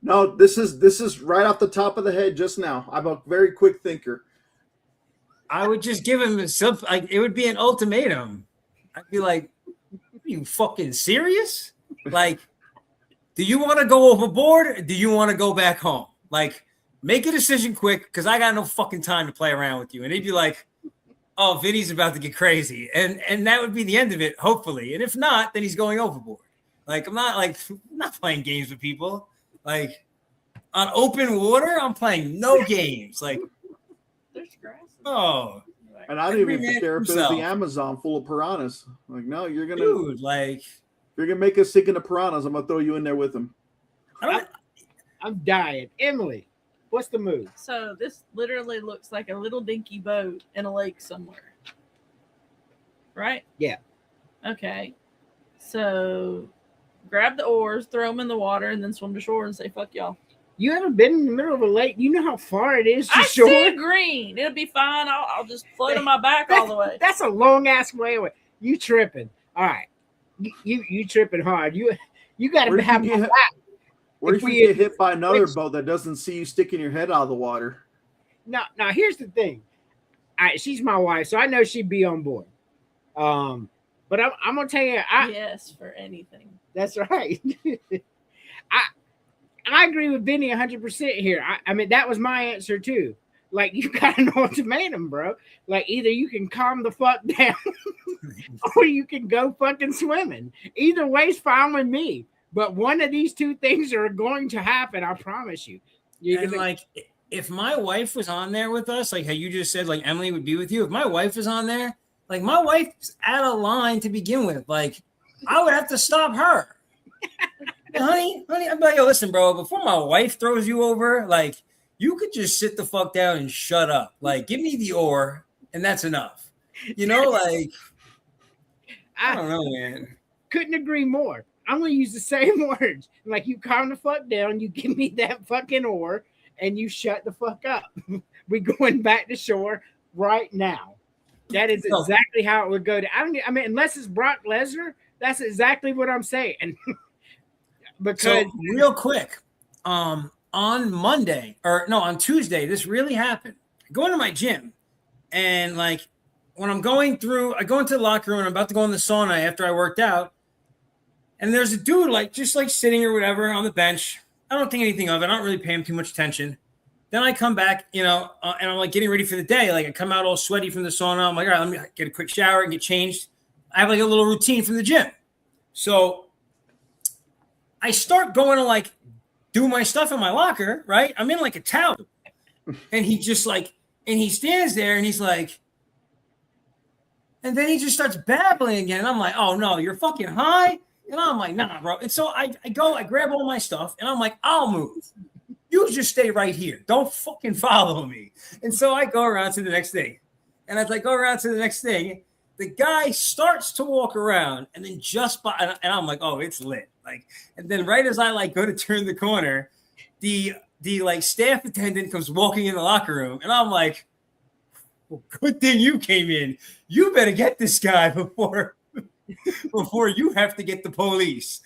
No, this is right off the top of the head just now. I'm a very quick thinker. I would just give him something. Like, it would be an ultimatum. I'd be like, "Are you fucking serious? Like, do you want to go overboard or do you want to go back home? Like, make a decision quick because I got no fucking time to play around with you." And he'd be like, "Oh, Vinny's about to get crazy," and that would be the end of it, hopefully. And if not, then he's going overboard. Like, I'm not playing games with people. Like, on open water, I'm playing no games. Like, there's grass. Oh, and I didn't even care if it was the Amazon full of piranhas. Like, no, you're gonna, dude, like, you're gonna make us sink in the piranhas. I'm gonna throw you in there with them. I'm dying. Emily, what's the move? So this literally looks like a little dinky boat in a lake somewhere, right? Yeah. Okay. So grab the oars, throw them in the water, and then swim to shore and say, "Fuck y'all." You ever been in the middle of a lake? You know how far it is to I shore? see green. It'll be fine. I'll just float on my back all the way. That's a long ass way away. You tripping? All right. You tripping hard. You got to have my back. What if you get hit by another boat that doesn't see you sticking your head out of the water? Now here's the thing. She's my wife, so I know she'd be on board. But I'm gonna tell you, yes, for anything. That's right. I agree with Vinny 100% here. I mean, that was my answer too. Like, you got an ultimatum, bro. Like, either you can calm the fuck down or you can go fucking swimming. Either way's fine with me. But one of these two things are going to happen, I promise you. Like, if my wife was on there with us, like how you just said, like Emily would be with you. If my wife was on there, like, my wife's out of line to begin with. Like, I would have to stop her. honey, I'm like, yo, listen, bro, before my wife throws you over, like, you could just sit the fuck down and shut up. Like, give me the oar, and that's enough. You know, like, I don't know, man. Couldn't agree more. I'm going to use the same words. Like, you calm the fuck down, you give me that fucking oar, and you shut the fuck up. We're going back to shore right now. That is exactly how it would go. I mean, unless it's Brock Lesnar, that's exactly what I'm saying. Because real quick, on Tuesday, this really happened. I go into my gym, and like when I go into the locker room and I'm about to go in the sauna after I worked out, and there's a dude like just like sitting or whatever on the bench. I don't think anything of it. I don't really pay him too much attention. Then I come back, and I'm like getting ready for the day. Like I come out all sweaty from the sauna. I'm like, all right, let me get a quick shower and get changed. I have like a little routine from the gym. So I start going to like do my stuff in my locker, right? I'm in like a towel. And he just like, and he stands there and he's like, and then he just starts babbling again. And I'm like, oh no, you're fucking high. And I'm like, nah, bro. And so I grab all my stuff and I'm like, I'll move. You just stay right here. Don't fucking follow me. And so I go around to the next thing. And as I go around to the next thing, the guy starts to walk around and then just by, and I'm like, oh, it's lit. Like, and then right as I like go to turn the corner, the like staff attendant comes walking in the locker room. And I'm like, well, good thing you came in. You better get this guy before you have to get the police.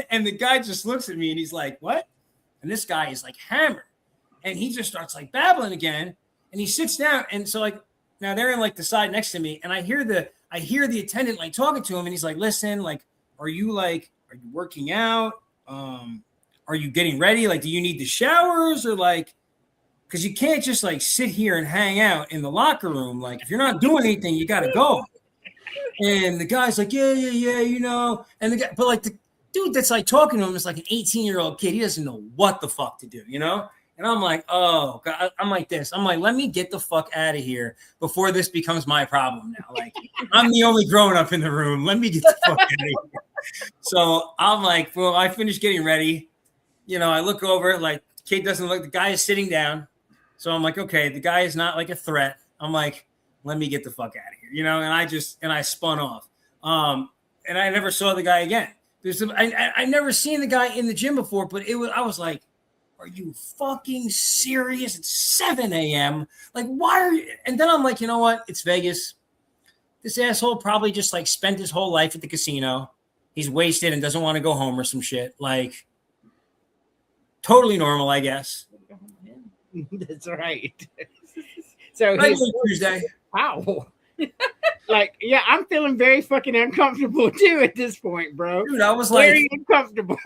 And the guy just looks at me and he's like, what? And this guy is like hammered. And he just starts like babbling again. And he sits down. And so like, now they're in like the side next to me. And I hear the attendant like talking to him. And he's like, listen, like, are you working out? Are you getting ready? Like, do you need the showers or like, because you can't just like sit here and hang out in the locker room. Like, if you're not doing anything, you got to go. And the guy's like, yeah, you know. And the guy, but like the dude that's like talking to him is like an 18-year-old kid. He doesn't know what the fuck to do, you know? And I'm like, oh, God. I'm like this. I'm like, let me get the fuck out of here before this becomes my problem now. Like, I'm the only grown up in the room. Let me get the fuck out of here. So I'm like, well, I finished getting ready. You know, I look over, like, kid doesn't look, the guy is sitting down. So I'm like, okay, the guy is not like a threat. I'm like, let me get the fuck out of here, you know? And I spun off. And I never saw the guy again. I never seen the guy in the gym before, but I was like, are you fucking serious? It's 7 a.m. Like, why are you? And then I'm like, you know what? It's Vegas. This asshole probably just like spent his whole life at the casino. He's wasted and doesn't want to go home or some shit. Like, totally normal, I guess. That's right. So right Tuesday. Wow. Like, yeah, I'm feeling very fucking uncomfortable too at this point, bro. Dude, I was very like uncomfortable.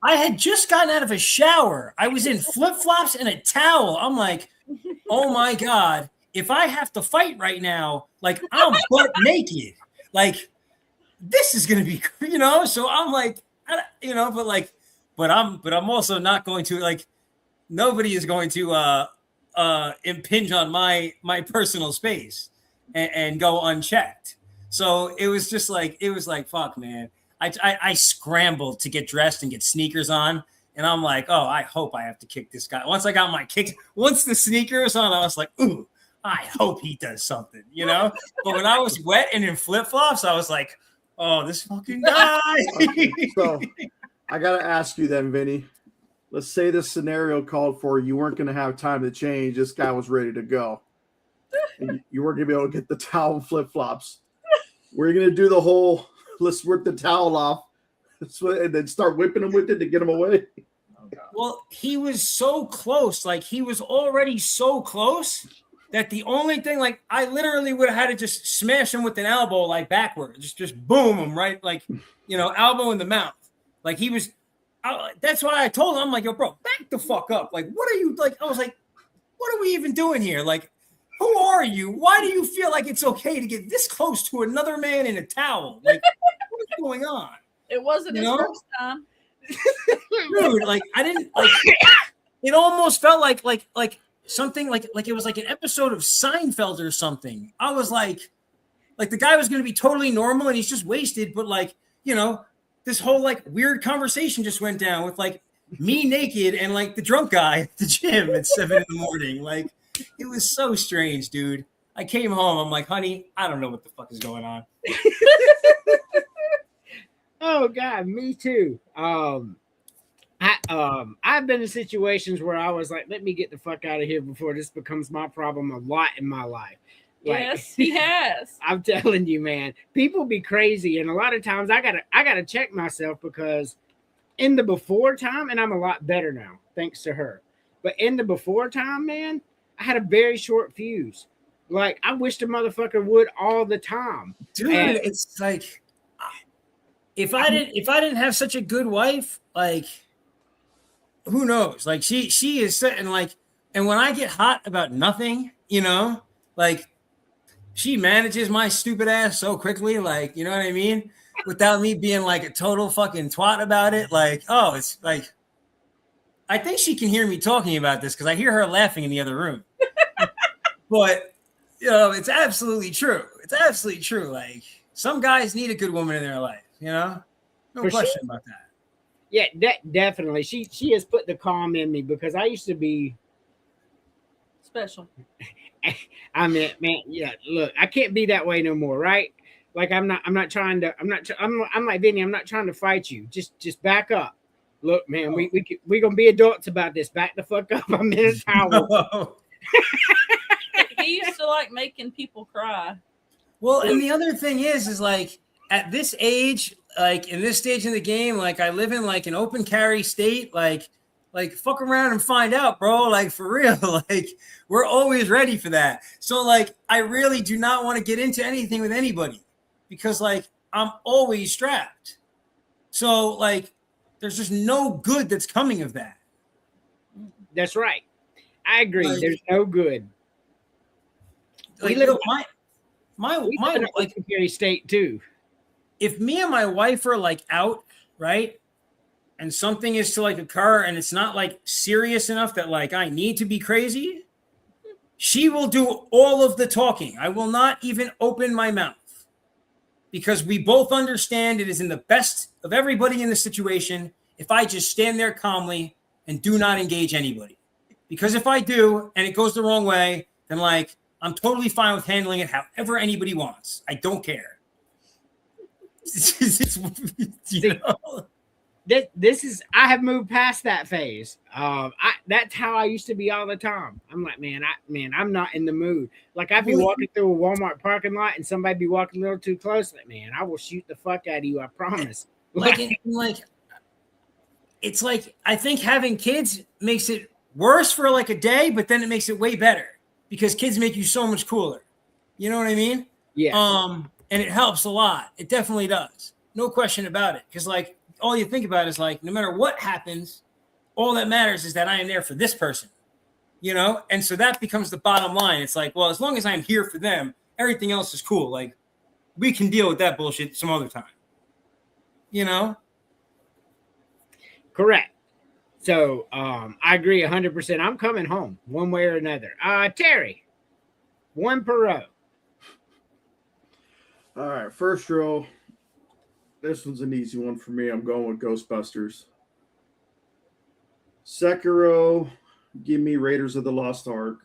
I had just gotten out of a shower. I was in flip-flops and a towel. I'm like, oh my God, if I have to fight right now, like I'm butt naked. Like, this is gonna be, you know. So I'm like, you know, but I'm also not going to, like, nobody is going to impinge on my personal space and go unchecked. So it was just like, fuck, man. I scrambled to get dressed and get sneakers on. And I'm like, oh, I hope I have to kick this guy. Once I got my kicks, once the sneakers on, I was like, ooh, I hope he does something, you know? But when I was wet and in flip-flops, I was like, oh, this fucking guy. So I got to ask you then, Vinny. Let's say this scenario called for you weren't going to have time to change. This guy was ready to go. And you weren't going to be able to get the towel and flip-flops. We're going to do the whole, let's rip the towel off and then start whipping him with it to get him away. Well, he was so close. Like, he was already so close that the only thing, like, I literally would have had to just smash him with an elbow, like, backwards. Just boom him, right? Like, you know, elbow in the mouth. Like, he was, that's why I told him, I'm like, yo, bro, back the fuck up. Like, what are you, like, I was like, what are we even doing here? Like, who are you? Why do you feel like it's okay to get this close to another man in a towel? Like, what's going on? It wasn't his first time. Dude, like, I didn't, like, it almost felt like something like it was like an episode of Seinfeld or something. I was like the guy was going to be totally normal and he's just wasted, but like, you know, this whole like weird conversation just went down with like me naked and like the drunk guy at the gym at 7 a.m. Like, it was so strange, dude. I came home. I'm like, honey, I don't know what the fuck is going on. Oh God, me too. I've been in situations where I was like, let me get the fuck out of here before this becomes my problem a lot in my life. Like, Yes, he has. I'm telling you, man, people be crazy. And a lot of times I gotta check myself, because in the before time, and I'm a lot better now, thanks to her. But in the before time, man, I had a very short fuse. Like, I wish the motherfucker would all the time. Dude, And it's like, if I didn't have such a good wife, like, who knows? Like, she is sitting like, and when I get hot about nothing, you know, like, she manages my stupid ass so quickly, like, you know what I mean? without me being like a total fucking twat about it. Like, oh, it's like, I think she can hear me talking about this because I hear her laughing in the other room. But, you know, it's absolutely true. It's absolutely true. Like, some guys need a good woman in their life, you know? No For question sure. about that. Yeah, definitely. She has put the calm in me because I used to be. Special. I mean, man, yeah. Look, I can't be that way no more, right? Like I'm not trying to. I'm like Vinny. I'm not trying to fight you. Just back up. Look, man, we gonna be adults about this. Back the fuck up. I'm in a towel. He used to like making people cry. Well, and the other thing is like at this age, like in this stage in the game, like I live in like an open carry state, like fuck around and find out, bro. Like for real, like we're always ready for that. So like I really do not want to get into anything with anybody because like I'm always strapped. So like there's just no good that's coming of that. That's right. I agree. Like, There's no good. Like, We live my in a like secondary state too. if me and my wife are like out, right? And something is to like occur and it's not like serious enough that like I need to be crazy, she will do all of the talking. I will not even open my mouth because we both understand it is in the best of everybody in the situation if I just stand there calmly and do not engage anybody. Because if I do and it goes the wrong way, then like I'm totally fine with handling it however anybody wants. I don't care. You know? This is I have moved past that phase. That's how I used to be all the time. I'm like, man, I'm not in the mood. Like I'd be walking through a Walmart parking lot and somebody be walking a little too close. Like, man, I will shoot the fuck out of you. I promise. Like it's like I think having kids makes it worse for like a day, but then it makes it way better because kids make you so much cooler. You know what I mean? Yeah. And it helps a lot. It definitely does. No question about it. Because like all you think about is like no matter what happens, all that matters is that I am there for this person. You know? And so that becomes the bottom line. It's like, well, as long as I'm here for them, everything else is cool. Like we can deal with that bullshit some other time. You know? Correct. So I agree 100%. I'm coming home one way or another. Terry, one per row. All right, first row. This one's an easy one for me. I'm going with Ghostbusters. Second row, give me Raiders of the Lost Ark.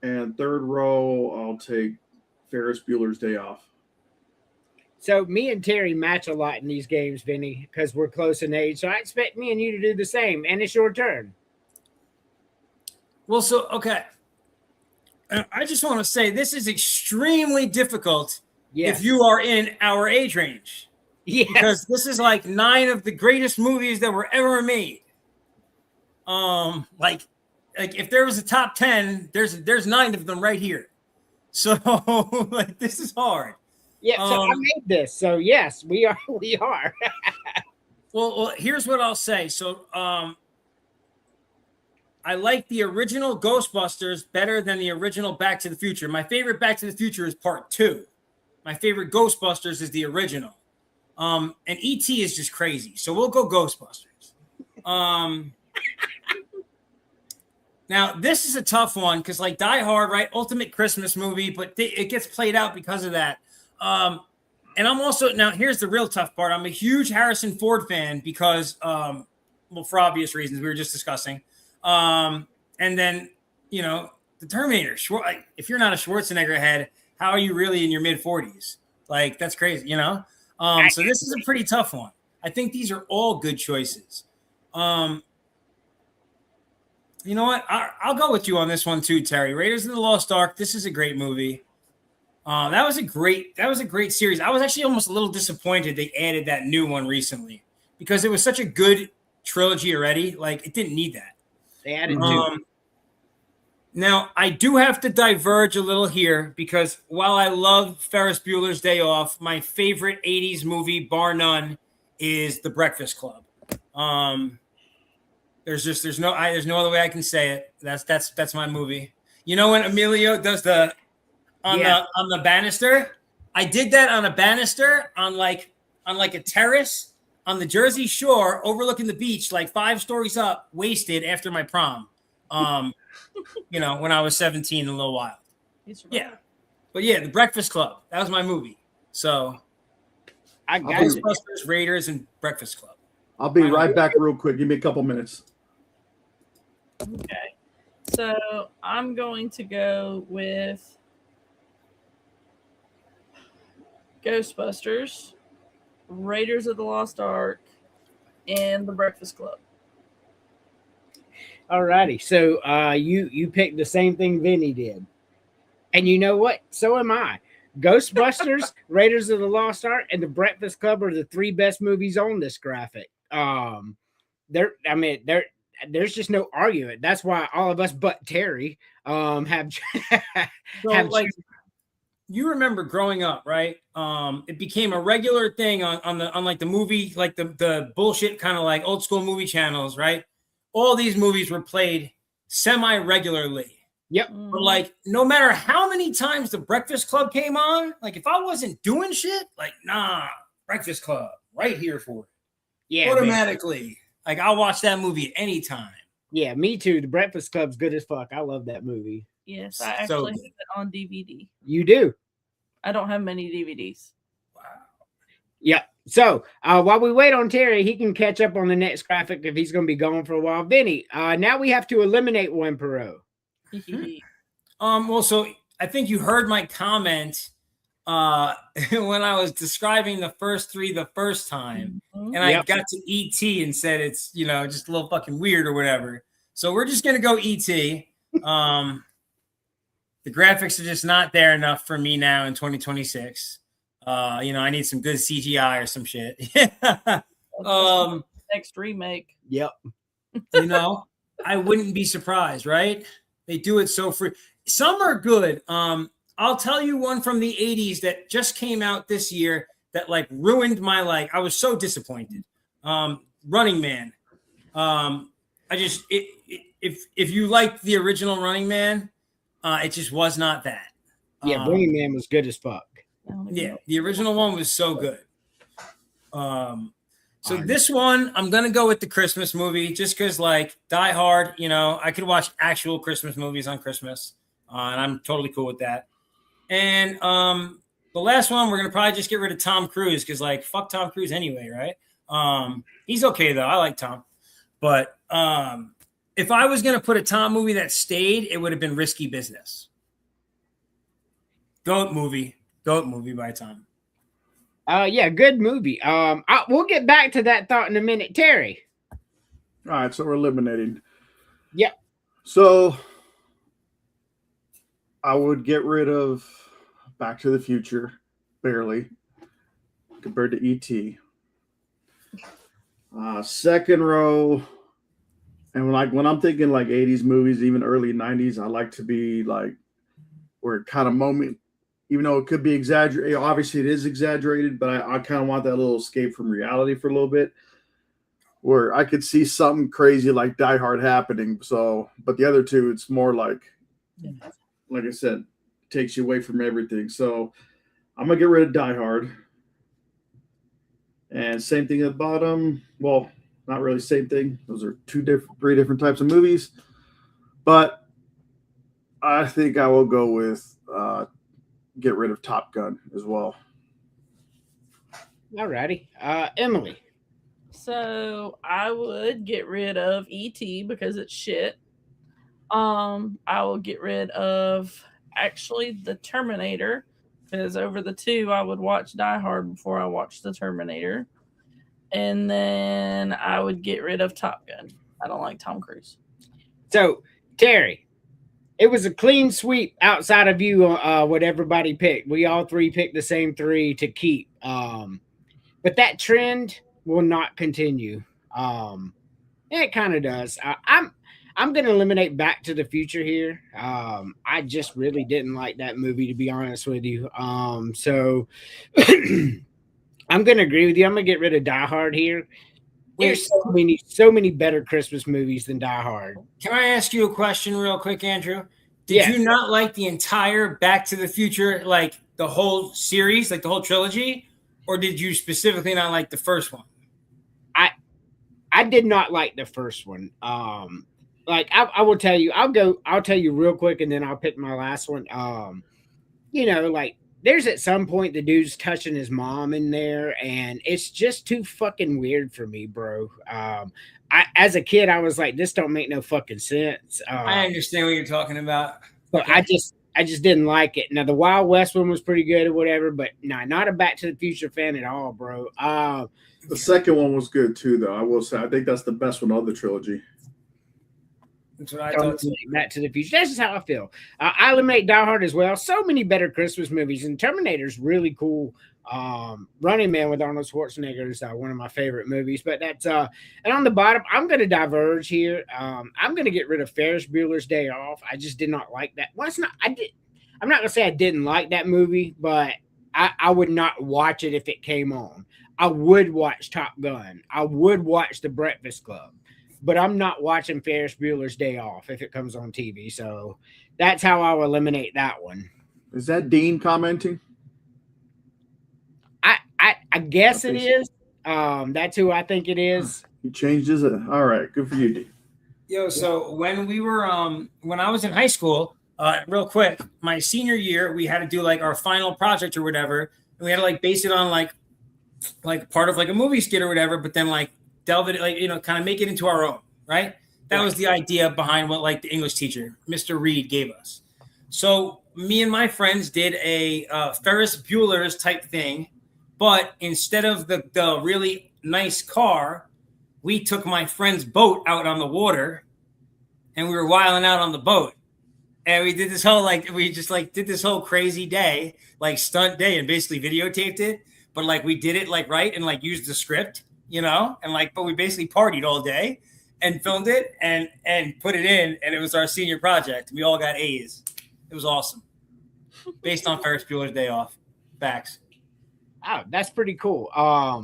And third row, I'll take Ferris Bueller's Day Off. So me and Terry match a lot in these games, Vinny, because we're close in age. So I expect me and you to do the same. And it's your turn. Well, so, okay. I just want to say this is extremely difficult if you are in our age range. Yes. Because this is like 9 of the greatest movies that were ever made. Like if there was a top 10, there's 9 of them right here. So like this is hard. Yeah, so I made this. So yes, we are. Well, here's what I'll say. So I like the original Ghostbusters better than the original Back to the Future. My favorite Back to the Future is part 2. My favorite Ghostbusters is the original. And E.T. is just crazy. So we'll go Ghostbusters. Now, this is a tough one because like Die Hard, right? Ultimate Christmas movie, but it gets played out because of that. And I'm also, now here's the real tough part. I'm a huge Harrison Ford fan because, well, for obvious reasons we were just discussing. And then, you know, the Terminator, if you're not a Schwarzenegger head, how are you really in your mid 40s? Like, that's crazy, you know? So this is a pretty tough one. I think these are all good choices. You know what? I'll go with you on this one too, Terry. Raiders of the Lost Ark. This is a great movie. That was a great series. I was actually almost a little disappointed they added that new one recently because it was such a good trilogy already. Like it didn't need that. They added two. Now I do have to diverge a little here because while I love Ferris Bueller's Day Off, my favorite 80s movie, bar none, is The Breakfast Club. There's no other way I can say it. That's my movie. You know when Emilio does on the banister? I did that on a banister on like a terrace on the Jersey Shore overlooking the beach, like 5 stories up, wasted after my prom. You know, when I was 17, a little wild. Yeah. But yeah, The Breakfast Club. That was my movie. So I got Ghostbusters, Raiders, and Breakfast Club. I'll be right back real quick. Give me a couple minutes. Okay. So I'm going to go with Ghostbusters, Raiders of the Lost Ark, and The Breakfast Club. Alrighty. So you picked the same thing Vinny did. And you know what? So am I. Ghostbusters, Raiders of the Lost Ark, and The Breakfast Club are the 3 best movies on this graphic. There's just no argument. That's why all of us but Terry have like you remember growing up, right? It became a regular thing on like the movie, like the bullshit kind of like old school movie channels, right? All these movies were played semi-regularly. Yep. But like no matter how many times The Breakfast Club came on, like if I wasn't doing shit, like nah, Breakfast Club right here for it. Yeah, automatically. Man. Like I'll watch that movie at any time. Yeah, me too. The Breakfast Club's good as fuck. I love that movie. Yes, I actually have it on DVD. You do? I don't have many DVDs. Wow. Yeah. So while we wait on Terry, he can catch up on the next graphic if he's going to be gone for a while. Vinny, now we have to eliminate one per row. Well, so I think you heard my comment when I was describing the first 3 the first time, and I got to ET and said it's, you know, just a little fucking weird or whatever. So we're just gonna go ET. The graphics are just not there enough for me now in 2026. You know, I need some good CGI or some shit. Next remake. Yep. You know, I wouldn't be surprised, right? They do it so free. Some are good. I'll tell you one from the 80s that just came out this year that like ruined my life. I was so disappointed. Running Man. If you liked the original Running Man, it just was not that. Yeah, Running Man was good as fuck. Yeah, the original one was so good. So this one, I'm going to go with the Christmas movie just because, like, Die Hard, you know, I could watch actual Christmas movies on Christmas, and I'm totally cool with that. And the last one, we're going to probably just get rid of Tom Cruise because, like, fuck Tom Cruise anyway, right? He's okay, though. I like Tom. But if I was going to put a Tom movie that stayed, it would have been Risky Business. Goat movie by Tom. Yeah, good movie. We'll get back to that thought in a minute. Terry. All right, so we're eliminating. Yep. So I would get rid of Back to the Future, barely, compared to E.T. Second row, and like when I'm thinking like 80s movies, even early 90s, I like to be like where it kind of moment. Even though it could be exaggerated, obviously it is exaggerated, but I kind of want that little escape from reality for a little bit where I could see something crazy like Die Hard happening. So, but the other two, it's more like I said, takes you away from everything. So I'm going to get rid of Die Hard. And same thing at the bottom. Well, not really same thing. Those are 3 different types of movies. But I think I will go with get rid of Top Gun as well. Alrighty. Emily. So I would get rid of E.T. because it's shit. I will get rid of actually the Terminator because over the 2 I would watch Die Hard before I watch the Terminator. And then I would get rid of Top Gun. I don't like Tom Cruise. So, Terry, it was a clean sweep outside of you, what everybody picked. We all 3 picked the same 3 to keep. But that trend will not continue. It kind of does. I'm going to eliminate Back to the Future here. I just really didn't like that movie, to be honest with you. So I'm going to agree with you. I'm going to get rid of Die Hard here. There's so many better Christmas movies than Die Hard. Can I ask you a question real quick, Andrew? Did you not like the entire Back to the Future, like the whole series, like the whole trilogy, or did you specifically not like the first one? I did not like the first one. Like I will tell you, I'll tell you real quick, and then I'll pick my last one. You know, like there's at some point the dude's touching his mom in there, and it's just too fucking weird for me, bro. As a kid, I was like, this don't make no fucking sense. I understand what you're talking about. But okay. I just didn't like it. Now the Wild West one was pretty good or whatever, but no, not a Back to the Future fan at all, bro. The second one was good too, though. I will say, I think that's the best one of the trilogy. That's what I thought. Back to the Future. That's just how I feel. I eliminate Die Hard as well. So many better Christmas movies, and Terminator's really cool. Running Man with Arnold Schwarzenegger is one of my favorite movies. But that's and on the bottom, I'm going to diverge here. I'm going to get rid of Ferris Bueller's Day Off. I just did not like that. Well, it's not. I'm not going to say I didn't like that movie, but I would not watch it if it came on. I would watch Top Gun. I would watch The Breakfast Club, but I'm not watching Ferris Bueller's Day Off if it comes on TV. So that's how I'll eliminate that one. Is that Dean commenting? I guess it is. That's who I think it is. He changed his. All right, good for you, Dean. Yo, so when we were when I was in high school, real quick, my senior year, we had to do like our final project or whatever, and we had to like base it on like part of like a movie skit or whatever, but then like delve it, like, you know, kind of make it into our own, right? That was the idea behind what like the English teacher, Mr. Reed, gave us. So me and my friends did a Ferris Bueller's type thing, but instead of the really nice car, we took my friend's boat out on the water, and we were wilding out on the boat. And we did this whole did this whole crazy day, like stunt day, and basically videotaped it. But like we did it like right and like used the script, you know, and like, but we basically partied all day and filmed it and put it in, and it was our senior project. We all got A's. It was awesome. Based on Ferris Bueller's Day Off. Facts. Oh, that's pretty cool. I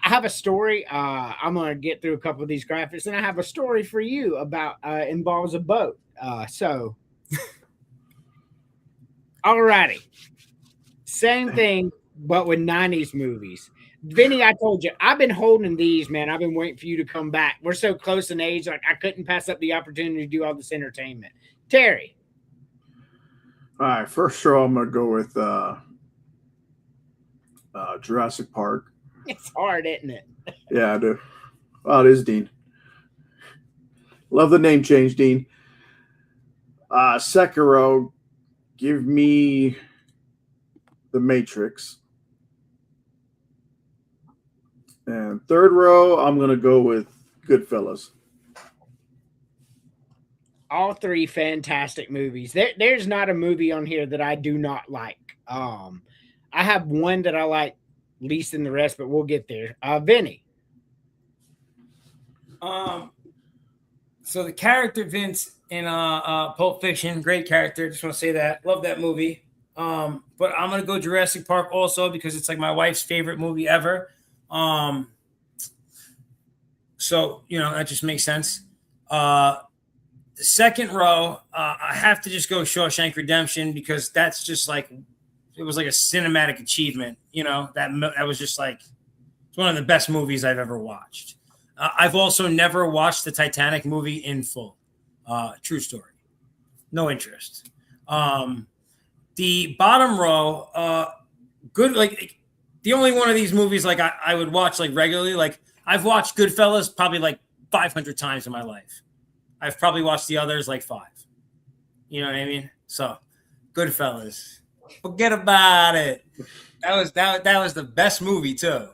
have a story. I'm gonna get through a couple of these graphics, and I have a story for you about involves a boat. So alrighty. Same thing, but with 90s movies. Vinny, I told you, I've been holding these, man. I've been waiting for you to come back. We're so close in age, like I couldn't pass up the opportunity to do all this entertainment. Terry. All right, first row, I'm going to go with Jurassic Park. It's hard, isn't it? Yeah, I do. Oh, it is Dean. Love the name change, Dean. Second row, give me The Matrix. And third row, I'm going to go with Goodfellas. All three fantastic movies. There's not a movie on here that I do not like. I have one that I like least than the rest, but we'll get there. Vinny. So the character Vince in Pulp Fiction, great character. Just want to say that. Love that movie. But I'm going to go Jurassic Park also because it's like my wife's favorite movie ever. So, you know, that just makes sense. The second row, I have to just go Shawshank Redemption because that's just like, it was like a cinematic achievement. You know, that was just like, it's one of the best movies I've ever watched. I've also never watched the Titanic movie in full. True story. No interest. The bottom row, good, like the only one of these movies like I would watch like regularly. Like I've watched Goodfellas probably like 500 times in my life. I've probably watched the others like 5. You know what I mean? So Goodfellas. Forget about it. That was the best movie too.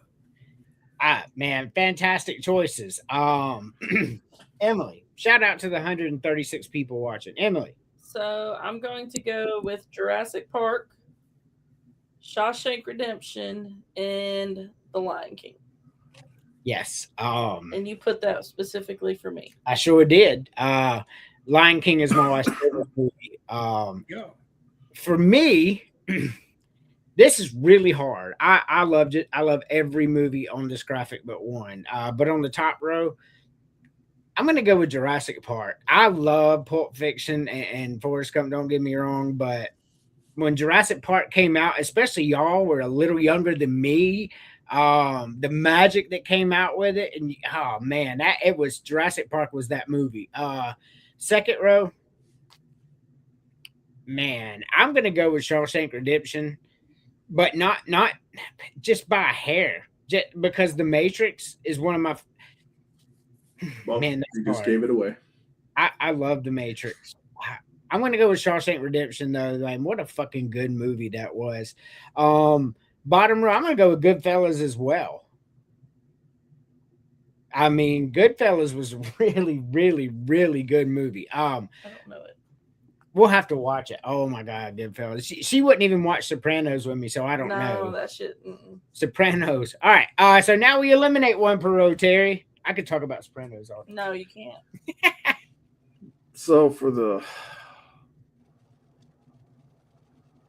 Man, fantastic choices. Emily, shout out to the 136 people watching. Emily. So I'm going to go with Jurassic Park, Shawshank Redemption, and The Lion King. Yes. And you put that specifically for me. I sure did. Lion King is my wife's favorite movie. For me, this is really hard. I loved it. I love every movie on this graphic but one. But on the top row, I'm going to go with Jurassic Park. I love Pulp Fiction and Forrest Gump, don't get me wrong, but when Jurassic Park came out, especially y'all were a little younger than me, the magic that came out with it, and oh man, that it was Jurassic Park was that movie. Second row, man, I'm going to go with Shawshank Redemption, but not just by a hair, just because The Matrix is one of my. Well, man, you just gave it away. I love The Matrix. I'm going to go with Shawshank Redemption, though. Like, what a fucking good movie that was. Bottom row, I'm going to go with Goodfellas as well. I mean, Goodfellas was really, really, really good movie. I don't know it. We'll have to watch it. Oh my God, Goodfellas. She wouldn't even watch Sopranos with me, so I don't know. No, that shit. Mm-mm. Sopranos. All right. So now we eliminate one per row, Terry. I could talk about Sopranos all day. No, you can't. So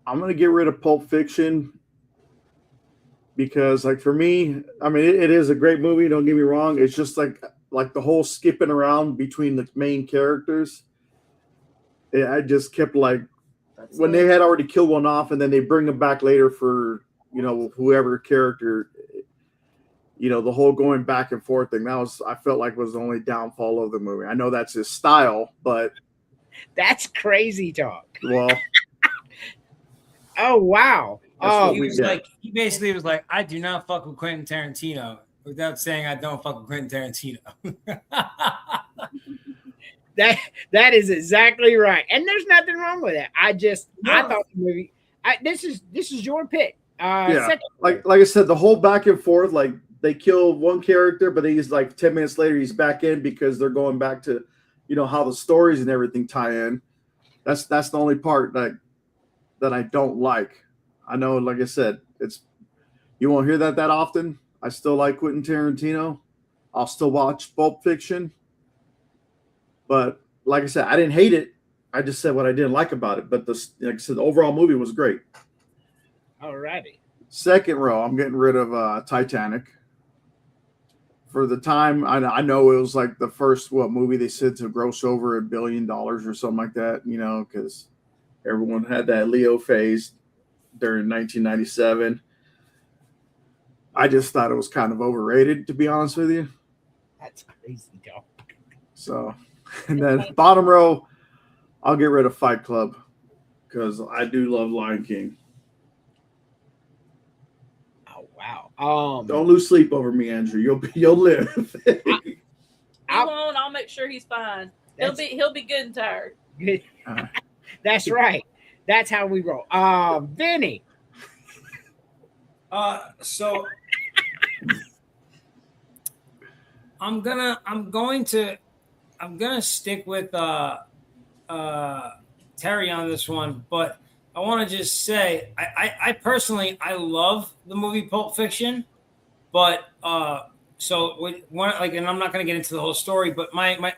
I'm going to get rid of Pulp Fiction because, like, for me, I mean, it is a great movie. Don't get me wrong. It's just like the whole skipping around between the main characters. I just kept like when they had already killed one off, and then they bring them back later for whoever character. The whole going back and forth thing, I felt like was the only downfall of the movie. I know that's his style, but that's crazy talk. Well, oh wow. He basically was like, I do not fuck with Quentin Tarantino without saying I don't fuck with Quentin Tarantino. That is exactly right. And there's nothing wrong with that. I thought the movie this is your pick. Like I said, the whole back and forth, like they kill one character, but he's like 10 minutes later, he's back in because they're going back to, how the stories and everything tie in. That's the only part that I don't like. I know, like I said, you won't hear that often. I still like Quentin Tarantino. I'll still watch Pulp Fiction. But like I said, I didn't hate it. I just said what I didn't like about it. But like I said, the overall movie was great. All righty. Second row, I'm getting rid of Titanic. For the time, I know it was like the first movie they said to gross over $1 billion or something like that, because everyone had that Leo phase during 1997. I just thought it was kind of overrated, to be honest with you. That's crazy, dog. So, and then bottom row, I'll get rid of Fight Club because I do love Lion King. Wow. Don't lose sleep over me, Andrew. You'll live. I'll make sure he's fine. He'll be good and tired. That's right. That's how we roll. Vinny. So I'm going to stick with Terry on this one, but I want to just say I personally love the movie Pulp Fiction, but and I'm not going to get into the whole story, but my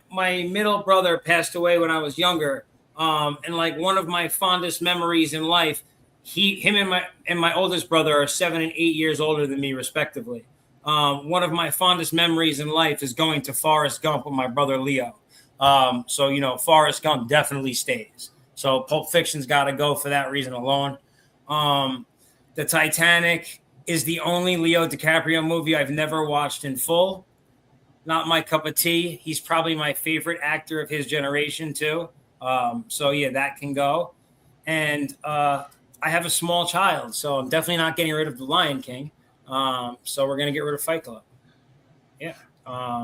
middle brother passed away when I was younger, and like one of my fondest memories in life, him and my oldest brother are 7 and 8 years older than me respectively. One of my fondest memories in life is going to Forrest Gump with my brother Leo. Forrest Gump definitely stays. So Pulp Fiction's got to go for that reason alone. The Titanic is the only Leo DiCaprio movie I've never watched in full. Not my cup of tea. He's probably my favorite actor of his generation too. That can go. And I have a small child, so I'm definitely not getting rid of The Lion King. So we're going to get rid of Fight Club. Yeah.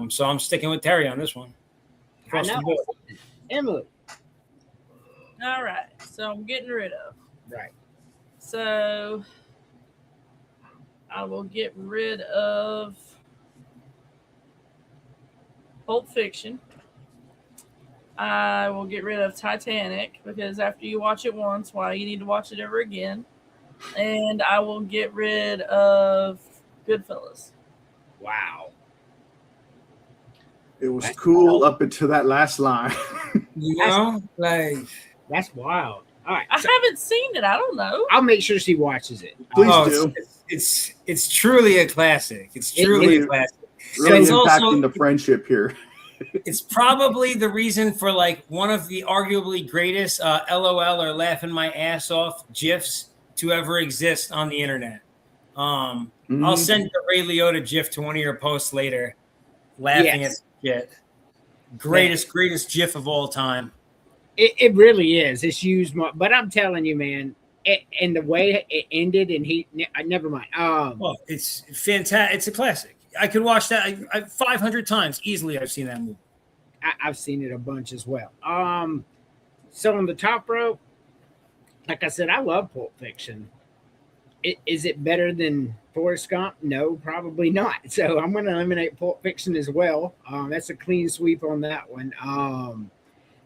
So I'm sticking with Terry on this one. Emily. All right. So I'm getting rid of. Right. So I will get rid of Pulp Fiction. I will get rid of Titanic because after you watch it once, why you need to watch it ever again. And I will get rid of Goodfellas. Wow. It was cool up until that last line. That's wild. All right. I haven't seen it. I don't know. I'll make sure she watches it. Please do. It's truly a classic. It's truly a classic. Really impacting the friendship here. It's probably the reason for like one of the arguably greatest LOL or laughing my ass off GIFs to ever exist on the internet. I'll send the Ray Liotta GIF to one of your posts later, laughing at shit. Greatest GIF of all time. It really is. It's used, but I'm telling you, man, and the way it ended, and never mind. It's fantastic. It's a classic. I could watch that 500 times easily. I've seen that movie. I've seen it a bunch as well. So on the top row, like I said, I love Pulp Fiction. Is it better than Forrest Gump? No, probably not. So I'm going to eliminate Pulp Fiction as well. That's a clean sweep on that one.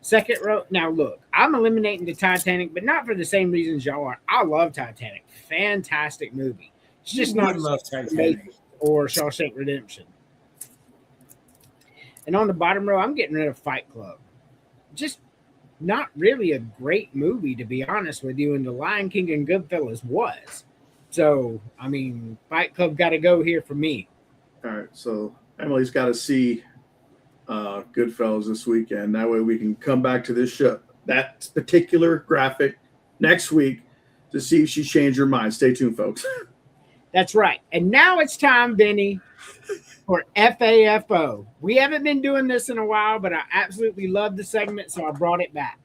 Second row. Now, look, I'm eliminating the Titanic, but not for the same reasons y'all are. I love Titanic. Fantastic movie. It's just not love Titanic or Shawshank Redemption. And on the bottom row, I'm getting rid of Fight Club. Just not really a great movie, to be honest with you. And The Lion King and Goodfellas was. So, I mean, Fight Club got to go here for me. All right. So Emily's got to see Goodfellas this weekend. That way we can come back to this show, that particular graphic next week to see if she changed her mind. Stay tuned, folks. That's right. And now it's time, Vinny, for FAFO. We haven't been doing this in a while, but I absolutely love the segment, so I brought it back.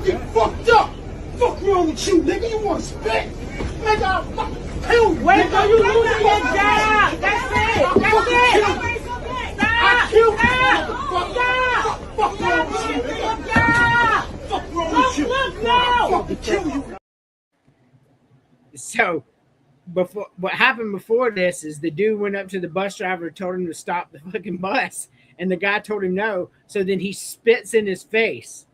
You fucked up. Fuck wrong with you, nigga? You want to spit? Nigga, I'll fucking kill you. Wait till you lose your job. That's it. That's it. I killed you. Fuck wrong with you, nigga? Fuck wrong with you. I'll fucking kill you. So, what happened before this is the dude went up to the bus driver, told him to stop the fucking bus, and the guy told him no. So then he spits in his face,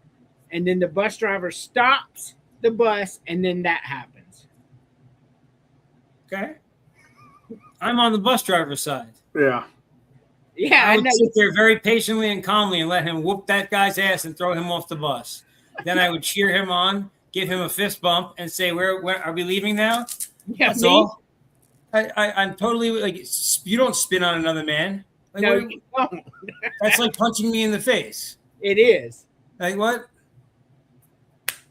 and then the bus driver stops the bus, and then that happens. Okay, I'm on the bus driver's side. Yeah. Yeah, I would sit there very patiently and calmly and let him whoop that guy's ass and throw him off the bus. Then I would cheer him on, give him a fist bump, and say, "Where are we leaving now?" Yeah, that's all. I'm totally like, you don't spin on another man. Like, no, you don't. That's like punching me in the face. It is. Like what?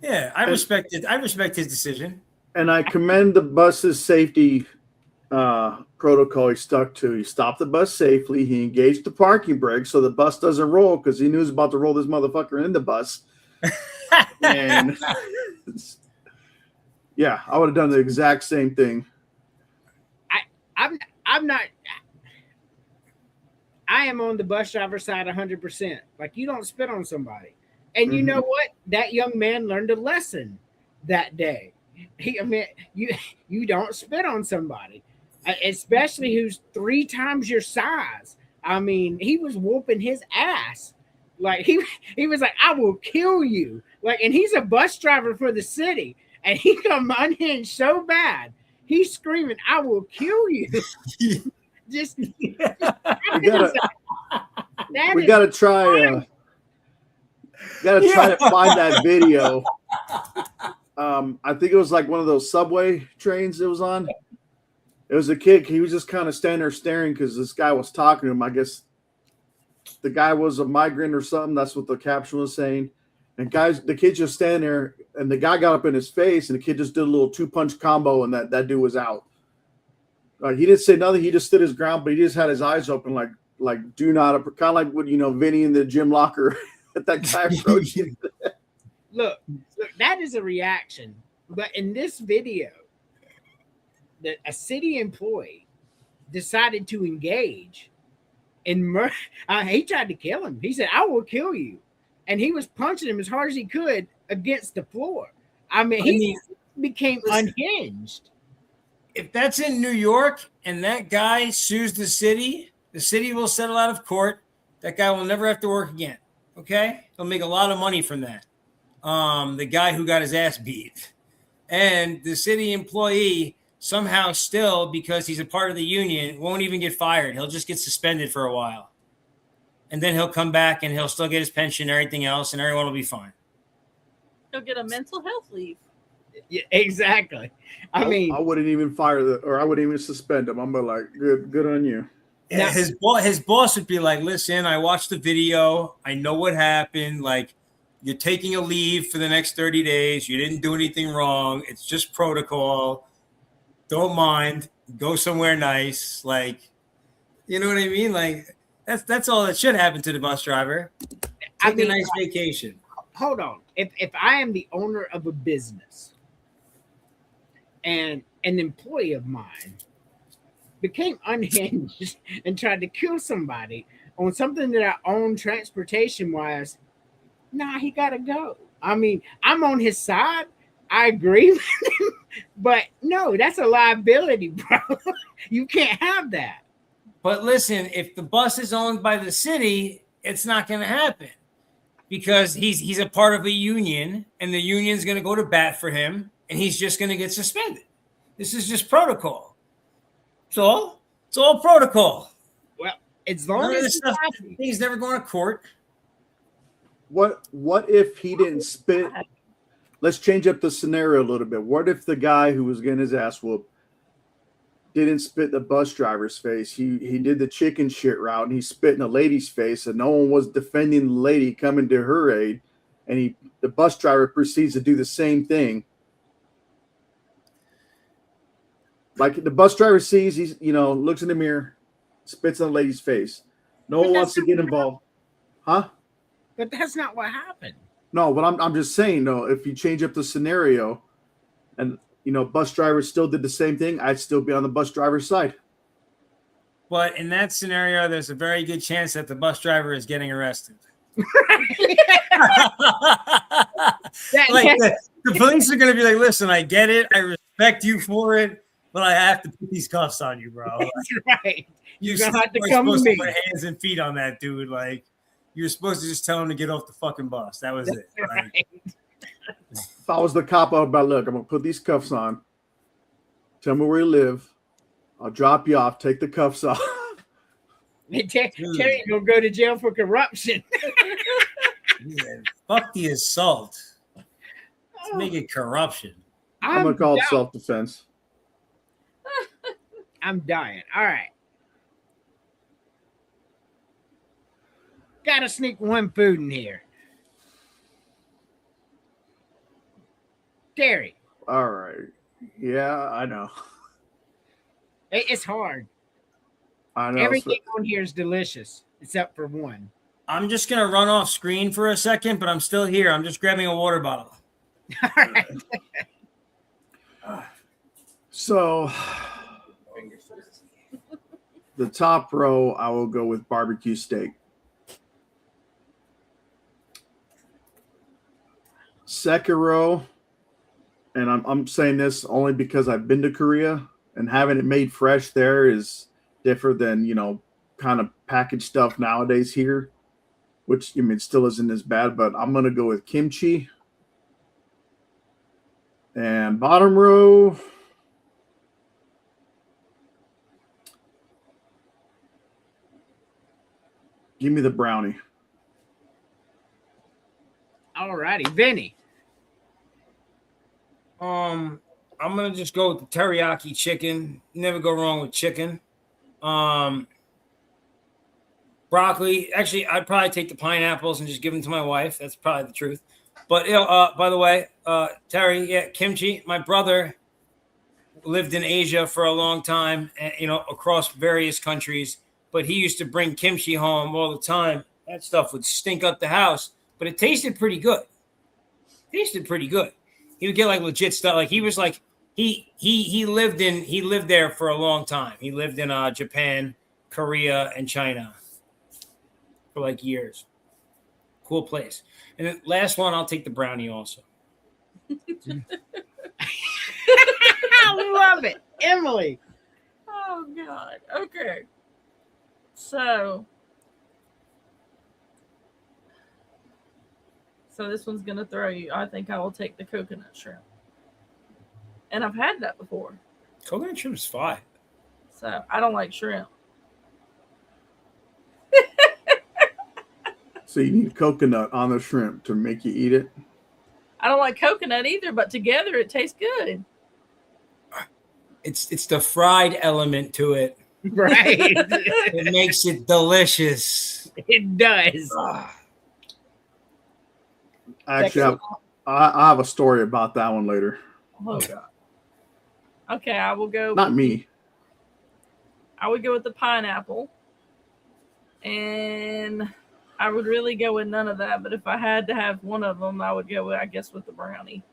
Yeah, I respect his decision. And I commend the bus's safety protocol he stuck to. He stopped the bus safely. He engaged the parking brake so the bus doesn't roll because he knew he was about to roll this motherfucker in the bus. And yeah, I would have done the exact same thing. I'm not. I am on the bus driver side 100%. Like, you don't spit on somebody. And you know what? That young man learned a lesson that day. You don't spit on somebody, especially who's 3 times your size. I mean, he was whooping his ass. Like, he was like, I will kill you. Like, and he's a bus driver for the city. And he come unhinged so bad. He's screaming, I will kill you. We gotta try to find that video. I think it was like one of those subway trains it was on. It was a kid. He was just kind of standing there staring because this guy was talking to him. I guess the guy was a migrant or something. That's what the caption was saying. And the kid just standing there, and the guy got up in his face, and the kid just did a little 2-punch combo, and that dude was out. He didn't say nothing. He just stood his ground, but he just had his eyes open, like do not, kind of like what Vinny in the gym locker at that guy approached him. Look, that is a reaction. But in this video, a city employee decided to engage and he tried to kill him. He said, I will kill you. And he was punching him as hard as he could against the floor. I mean, he became unhinged. If that's in New York and that guy sues the city will settle out of court. That guy will never have to work again. Okay? He'll make a lot of money from that. The guy who got his ass beat. And the city employee somehow still, because he's a part of the union, won't even get fired. He'll just get suspended for a while. And then he'll come back and he'll still get his pension and everything else, and everyone will be fine. He'll get a mental health leave. Yeah, exactly. I mean, I wouldn't even fire I wouldn't even suspend him. I'm like, good on you. Yeah, his boss would be like, listen, I watched the video. I know what happened. Like, you're taking a leave for the next 30 days. You didn't do anything wrong. It's just protocol. Don't mind. Go somewhere nice. Like, you know what I mean? Like, that's all that should happen to the bus driver. Take a nice vacation. Hold on. If I am the owner of a business and an employee of mine became unhinged and tried to kill somebody on something that I own transportation wise, nah, he gotta go. I mean, I'm on his side. I agree with him, but no, that's a liability, bro. You can't have that. But listen, if the bus is owned by the city, it's not going to happen because he's a part of a union, and the union's going to go to bat for him, and he's just going to get suspended. This is just protocol. It's all protocol. Well, as long as he's never going to court. What if he didn't spit? Let's change up the scenario a little bit. What if the guy who was getting his ass whooped didn't spit in the bus driver's face? He did the chicken shit route and he spit in a lady's face, and no one was defending the lady coming to her aid, and the bus driver proceeds to do the same thing. Like the bus driver sees, he's looks in the mirror, spits on the lady's face. No one wants to get involved. Huh? But that's not what happened. No, but I'm just saying, though, if you change up the scenario and, bus drivers still did the same thing, I'd still be on the bus driver's side. But in that scenario, there's a very good chance that the bus driver is getting arrested. The police are going to be like, listen, I get it. I respect you for it, but I have to put these cuffs on you, bro. That's right. You're supposed to put hands and feet on that dude. Like, you're supposed to just tell him to get off the fucking bus. That was it. Right. If I was the cop, I would be like, look, I'm going to put these cuffs on. Tell me where you live. I'll drop you off. Take the cuffs off. Terry going to go to jail for corruption. Fuck the assault. Let's make it corruption. I'm going to call it self-defense. I'm dying. All right. Gotta sneak one food in here. Terry. All right. Yeah, I know. It's hard. I know. Everything on here is delicious, except for one. I'm just going to run off screen for a second, but I'm still here. I'm just grabbing a water bottle. All right. So, the top row, I will go with barbecue steak. Second row, and I'm saying this only because I've been to Korea, and having it made fresh there is different than, kind of packaged stuff nowadays here, which, still isn't as bad, but I'm going to go with kimchi. And bottom row, give me the brownie. All righty, Vinny. I'm gonna just go with the teriyaki chicken. Never go wrong with chicken. Broccoli. Actually, I'd probably take the pineapples and just give them to my wife. That's probably the truth. But by the way, Terry, yeah, kimchi. My brother lived in Asia for a long time, and across various countries. But he used to bring kimchi home all the time. That stuff would stink up the house, but it tasted pretty good. He would get like legit stuff. Like he was like he lived there for a long time. He lived in Japan, Korea, and China for like years. Cool place. And then last one, I'll take the brownie also. I love it, Emily. Oh God. Okay. So this one's gonna throw you. I think I will take the coconut shrimp, and I've had that before. Coconut shrimp is fine. So I don't like shrimp. So you need coconut on the shrimp to make you eat it? I don't like coconut either, but together it tastes good. It's the fried element to it. Right. It makes it delicious. It does. Actually, I have a story about that one later. Oh God. Okay, I will go. Not me. I would go with the pineapple, and I would really go with none of that. But if I had to have one of them, I would go with, I guess, with the brownie.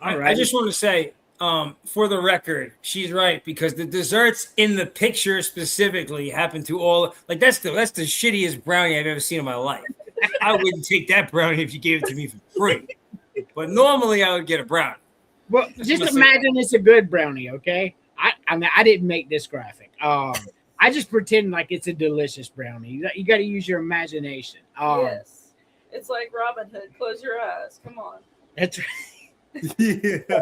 I just want to say, for the record, she's right, because the desserts in the picture specifically happen to all like that's the shittiest brownie I've ever seen in my life. I wouldn't take that brownie if you gave it to me for free. But normally I would get a brownie. Well, just imagine it's a good brownie, okay? I mean, I didn't make this graphic. I just pretend like it's a delicious brownie. You got to use your imagination. Yes, it's like Robin Hood. Close your eyes. Come on. That's right. Yeah.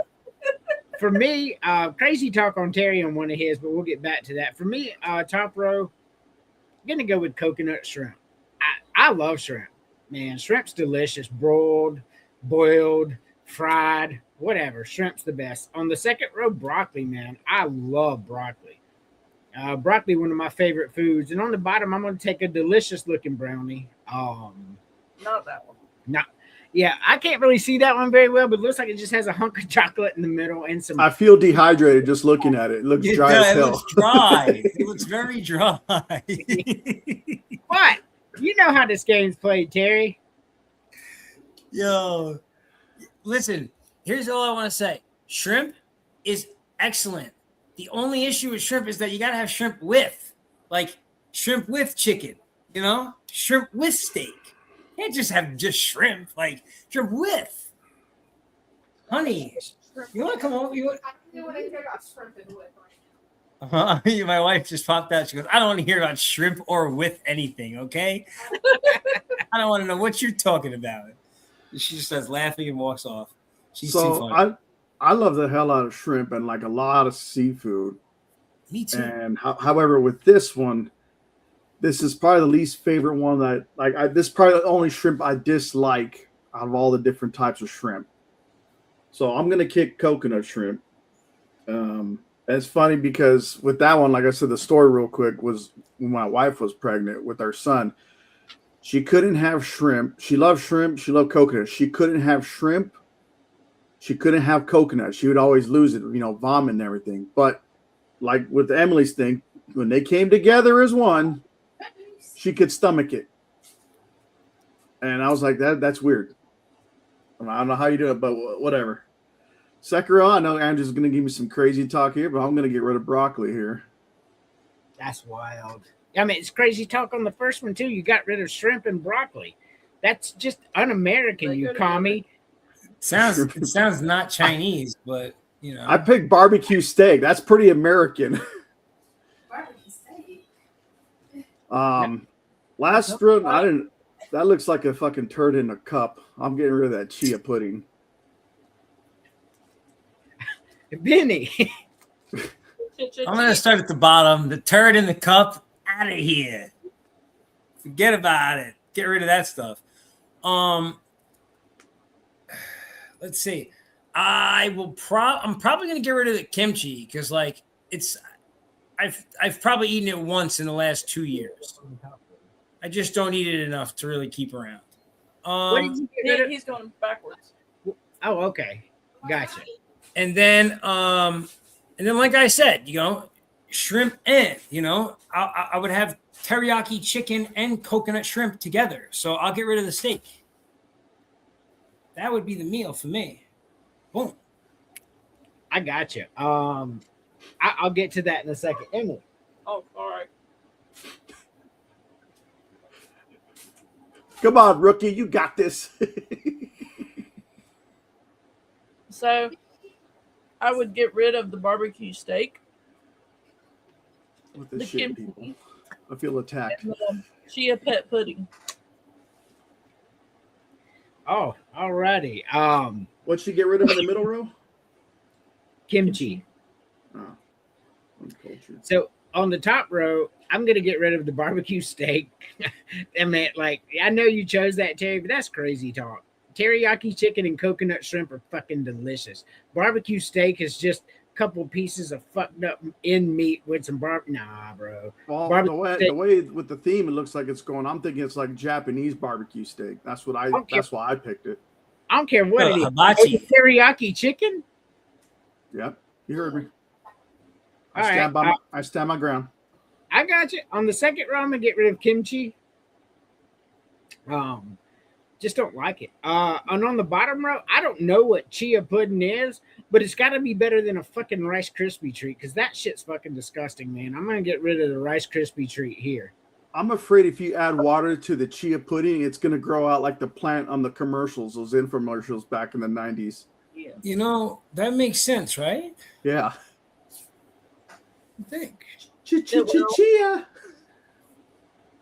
For me, crazy talk on Terry on one of his, but we'll get back to that. For me, top row, I'm gonna go with coconut shrimp. I love shrimp, man. Shrimp's delicious, broiled, boiled, fried, whatever. Shrimp's the best. On the second row, broccoli, man. I love broccoli. Broccoli, one of my favorite foods. And on the bottom, I'm gonna take a delicious looking brownie. Not that one. No. Yeah, I can't really see that one very well, but it looks like it just has a hunk of chocolate in the middle and some. I feel dehydrated just looking at it. It looks dry as hell. It looks dry. It looks very dry. What? You know how this game's played, Terry. Yo, listen, here's all I want to say. Shrimp is excellent. The only issue with shrimp is that you got to have shrimp with, like shrimp with chicken, you know, shrimp with steak. You can't just have just shrimp, like shrimp with. Honey, you want to come over? I don't want to hear about shrimp and with. My wife just popped out. She goes, I don't want to hear about shrimp or with anything, okay? I don't want to know what you're talking about. She just starts laughing and walks off. She's too funny. I love the hell out of shrimp and like a lot of seafood. Me too. And however, with this one, this is probably the least favorite one that this is probably the only shrimp I dislike out of all the different types of shrimp. So I'm gonna kick coconut shrimp. It's funny because with that one, like I said, the story real quick was when my wife was pregnant with our son. She couldn't have shrimp. She loved shrimp. She loved coconut. She couldn't have shrimp. She couldn't have coconut. She would always lose it, vomit and everything. But like with Emily's thing, when they came together as one, she could stomach it. And I was like, that's weird. I don't know how you do it, but whatever. Second row, I know Andrew's going to give me some crazy talk here, but I'm going to get rid of broccoli here. That's wild. I mean, it's crazy talk on the first one, too. You got rid of shrimp and broccoli. That's just un-American, you commie. It sounds not Chinese, but, I picked barbecue steak. That's pretty American. Barbecue steak. Last round, that looks like a fucking turd in a cup. I'm getting rid of that chia pudding. Benny. I'm going to start at the bottom. The turd in the cup, out of here. Forget about it. Get rid of that stuff. Let's see. I'm probably going to get rid of the kimchi because I've probably eaten it once in the last 2 years. I just don't eat it enough to really keep around. He's going backwards. Oh, okay. Gotcha. And then like I said, shrimp and, I would have teriyaki chicken and coconut shrimp together. So I'll get rid of the steak. That would be the meal for me. Boom. I got you. I'll get to that in a second. Emily. Oh, all right. Come on, rookie. You got this. So I would get rid of the barbecue steak. With this shit, people. I feel attacked. And the chia pet pudding. Oh, alrighty. What'd she get rid of in the middle row? Kimchi. Oh, uncultured. So on the top row, I'm gonna get rid of the barbecue steak. I mean, I know you chose that, Terry, but that's crazy talk. Teriyaki chicken and coconut shrimp are fucking delicious. Barbecue steak is just couple pieces of fucked up in meat with some nah, bro. Well, Barbecue the way with the theme, it looks like it's going. I'm thinking it's like Japanese barbecue steak. That's what That's why I picked it. I don't care what it is. Hibachi. Teriyaki chicken. Yep, you heard me. All right. I stand my ground. I got you. On the second row, I'm gonna get rid of kimchi. Just don't like it. And on the bottom row, I don't know what chia pudding is, but it's got to be better than a fucking Rice Krispie treat because that shit's fucking disgusting, man. I'm gonna get rid of the Rice Krispie treat here. I'm afraid if you add water to the chia pudding, it's gonna grow out like the plant on the commercials, those infomercials back in the 90s. Yeah. You know, that makes sense, right? Yeah. I think. Chia.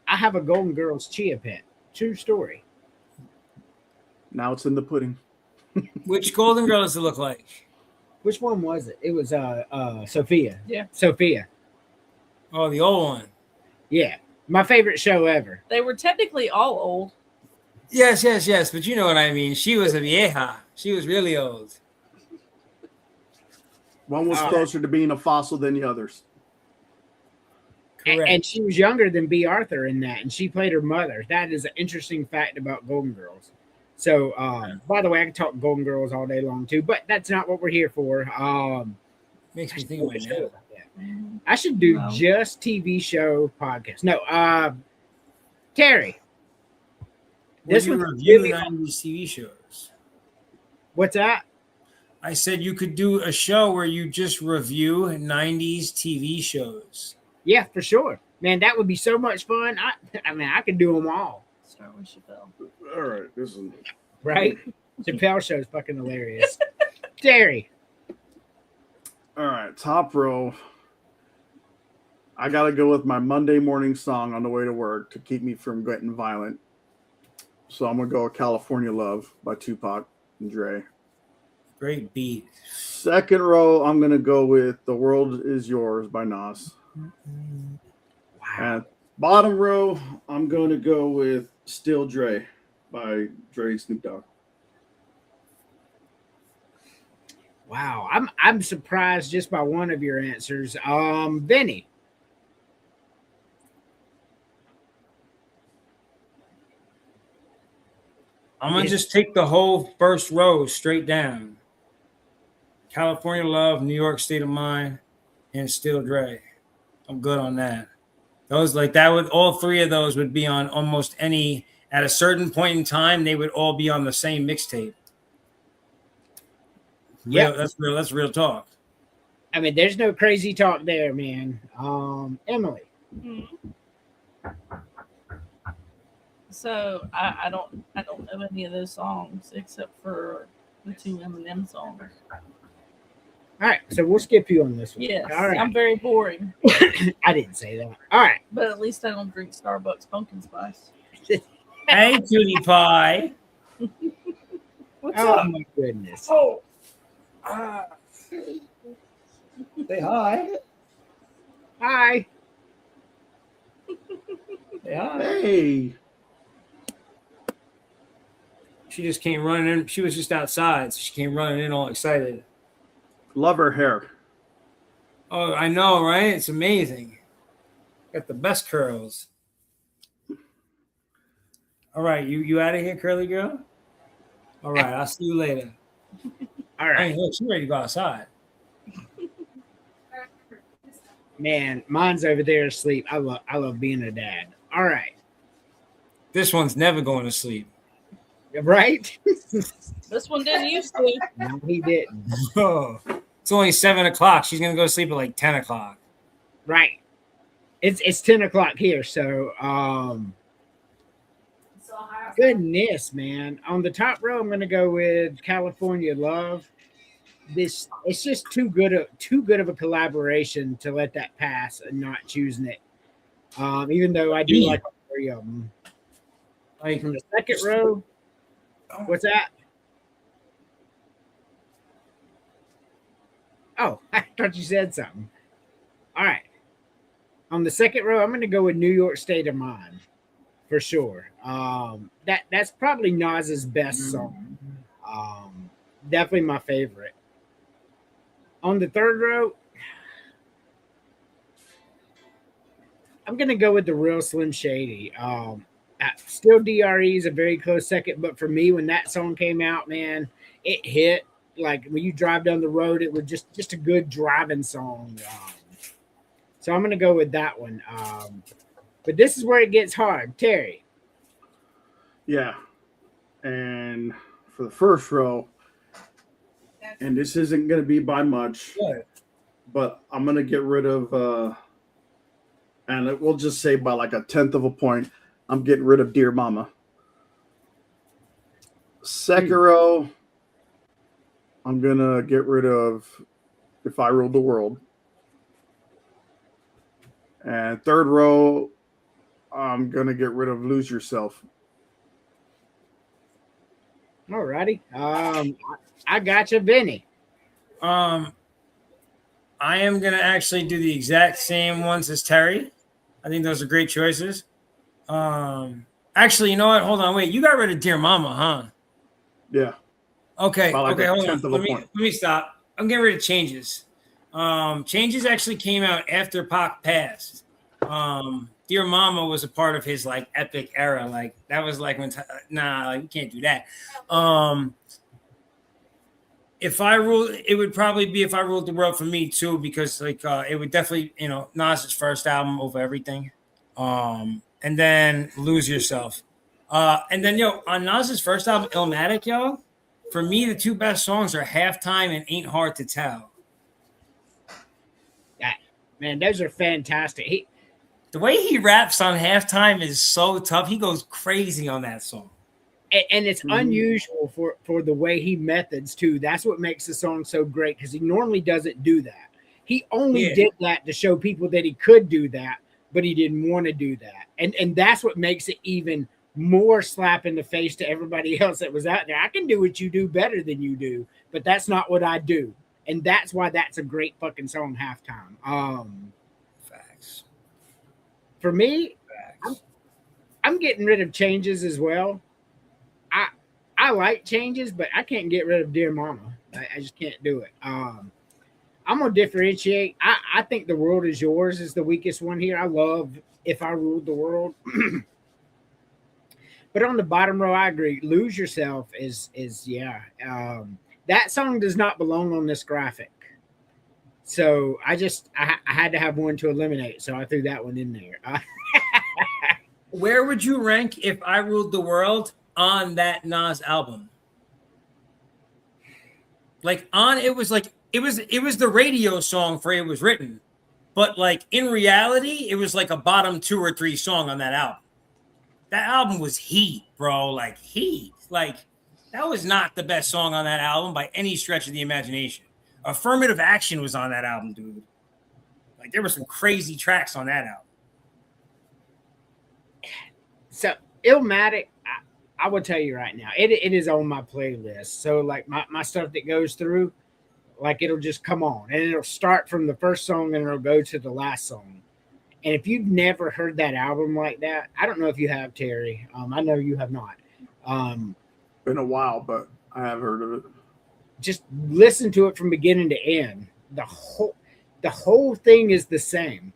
I have a Golden Girls chia pet. True story. Now it's in the pudding. Which Golden Girl does it look like? Which one was it? It was Sophia. Yeah. Sophia. Oh, the old one. Yeah. My favorite show ever. They were technically all old. Yes, but you know what I mean. She was a vieja. She was really old. One was closer to being a fossil than the others. Correct. And she was younger than B. Arthur in that, and she played her mother. That is an interesting fact about Golden Girls. So, by the way, I can talk Golden Girls all day long too, but that's not what we're here for. Makes me think right now. I should do just TV show podcast. No, Terry. This This would was review really 90s TV shows. What's that? I said you could do a show where you just review 90s TV shows. Yeah, for sure, man. That would be so much fun. I mean, I could do them all. Start with Chappelle. All right, this is Right? Chappelle show is fucking hilarious. Terry. all right. Top row. I gotta go with my Monday morning song on the way to work to keep me from getting violent. So I'm gonna go with "California Love" by Tupac and Dre. Great beat. Second row, I'm gonna go with "The World Is Yours" by Nas. And bottom row, I'm going to go with "Still Dre" by Dre and Snoop Dogg. Wow, I'm surprised just by one of your answers. Benny. I'm going to just take the whole first row straight down. California Love, New York State of Mind, and Still Dre. I'm good on that. Those like that would all three of those would be on almost any at a certain point in time. They would all be on the same mixtape. Yeah, that's real talk. I mean, there's no crazy talk there, man. Emily. So I don't know any of those songs except for the two Eminem songs. All right, so we'll skip you on this one. Yes, all right. I'm very boring. I didn't say that. All right. But at least I don't drink Starbucks pumpkin spice. Hey, cutie pie. What's Oh up? my goodness. Oh. Say hi. Hi. Say hi. Hey, She just came running in. She was just outside, so she came running in all excited. love her hair. Oh, I know, right? It's amazing. Got the best curls. All right, you out of here, curly girl? All right, I'll see you later. All right. Hey, look, she's ready to go outside. Man, mine's over there asleep. I love being a dad. All right. This one's never going to sleep. Right? This one didn't used to. No, he didn't. Oh, it's only 7 o'clock. She's gonna go to sleep at like 10 o'clock. Right. It's 10 o'clock here, so goodness, man. On the top row, I'm gonna go with California Love. It's just too good of a collaboration to let that pass and not choosing it. Even though I do like all three of them. Like from the second row, what's that? Oh, I thought you said something. All right. On the second row, I'm going to go with New York State of Mind for sure. That's probably Nas's best song. Definitely my favorite. On the third row, I'm gonna go with the real Slim Shady. Still DRE is a very close second, but for me, when that song came out, man, it hit. Like when you drive down the road, it was just a good driving song. So I'm gonna go with that one. But this is where it gets hard, Terry. Yeah. And for the first row, and this isn't going to be by much, but I'm going to get rid of, and we'll just say by like 1/10 of a point, I'm getting rid of Dear Mama. Second row, I'm going to get rid of If I Ruled the World. And third row, I'm going to get rid of Lose Yourself. All righty. I got you, Vinny. I am gonna actually do the exact same ones as Terry. I think those are great choices. Actually, you know what? Hold on, wait. You got rid of Dear Mama, huh? Yeah. Okay. By like Okay. Hold on. 1/10 of a Let point. me stop. I'm getting rid of Changes. Changes actually came out after Pac passed. Dear Mama was a part of his like epic era. Like that was like when like you can't do that. If I rule, it would probably be If I Ruled the World for me too, because like it would definitely, Nas's first album over everything. And then Lose Yourself. And then on Nas's first album, Illmatic, for me the two best songs are Halftime and Ain't Hard to Tell. Man, those are fantastic. The way he raps on Halftime is so tough. He goes crazy on that song. And it's unusual for the way he methods too. That's what makes the song so great, because he normally doesn't do that. He only did that to show people that he could do that, but he didn't want to do that. And that's what makes it even more slap in the face to everybody else that was out there. I can do what you do better than you do, but that's not what I do. And that's why that's a great fucking song, Halftime. Facts. For me, I'm getting rid of Changes as well. I like Changes, but I can't get rid of Dear Mama. I just can't do it. I'm gonna differentiate. I think The World Is Yours is the weakest one here. I love If I Ruled the World. But on the bottom row, I agree. Lose Yourself is that song does not belong on this graphic. So I had to have one to eliminate, so I threw that one in there. Where would you rank If I Ruled the World on that Nas album? It was the radio song for It Was Written, but like in reality, it was like a bottom 2 or 3 song on that album. That album was heat, bro. Like heat. Like that was not the best song on that album by any stretch of the imagination. Affirmative Action was on that album, dude. Like there were some crazy tracks on that album. So Illmatic, I will tell you right now, it is on my playlist. So like my stuff that goes through, like it'll just come on and it'll start from the first song and it'll go to the last song. And if you've never heard that album like that, I don't know if you have, Terry. I know you have not. Been a while, but I have heard of it. Just listen to it from beginning to end. The whole thing is the same.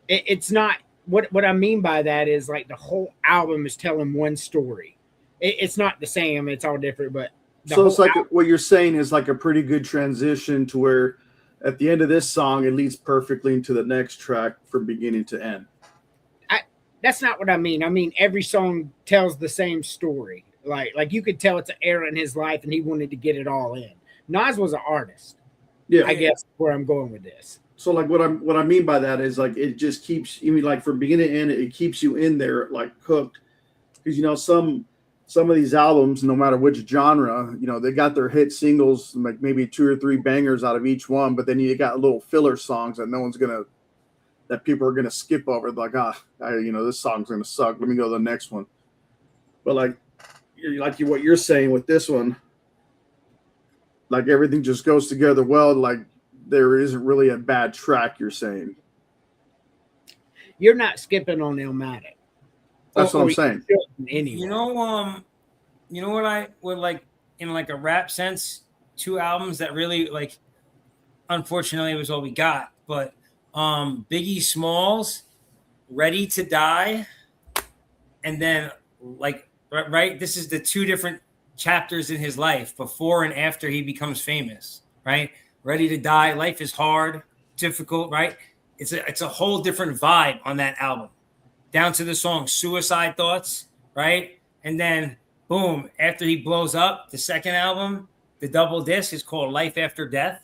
It's not what I mean by that is like the whole album is telling one story. It's not the same. It's all different, but so it's like what you're saying is like a pretty good transition to where at the end of this song, it leads perfectly into the next track from beginning to end. That's not what I mean. I mean, every song tells the same story. Like you could tell it's an era in his life and he wanted to get it all in. Nas was an artist. Yeah. I guess where I'm going with this. So like what I mean by that is like it just keeps like from beginning to end, it keeps you in there like cooked. Because some of these albums, no matter which genre, they got their hit singles, like maybe 2 or 3 bangers out of each one, but then you got little filler songs that people are gonna skip over. Like, this song's gonna suck. Let me go to the next one. But like what you're saying with this one, like everything just goes together well. Like there isn't really a bad track. You're saying you're not skipping on Illmatic. That's what I'm saying. Anyway. You know what I would like in like a rap sense, 2 albums that really like unfortunately, it was all we got. But Biggie Smalls, Ready to Die, and then like right, this is the two different chapters in his life before and after he becomes famous. Right, Ready to Die, life is hard, difficult. Right, it's a whole different vibe on that album. Down to the song Suicide Thoughts, right? And then boom, after he blows up, the second album, the double disc is called Life After Death,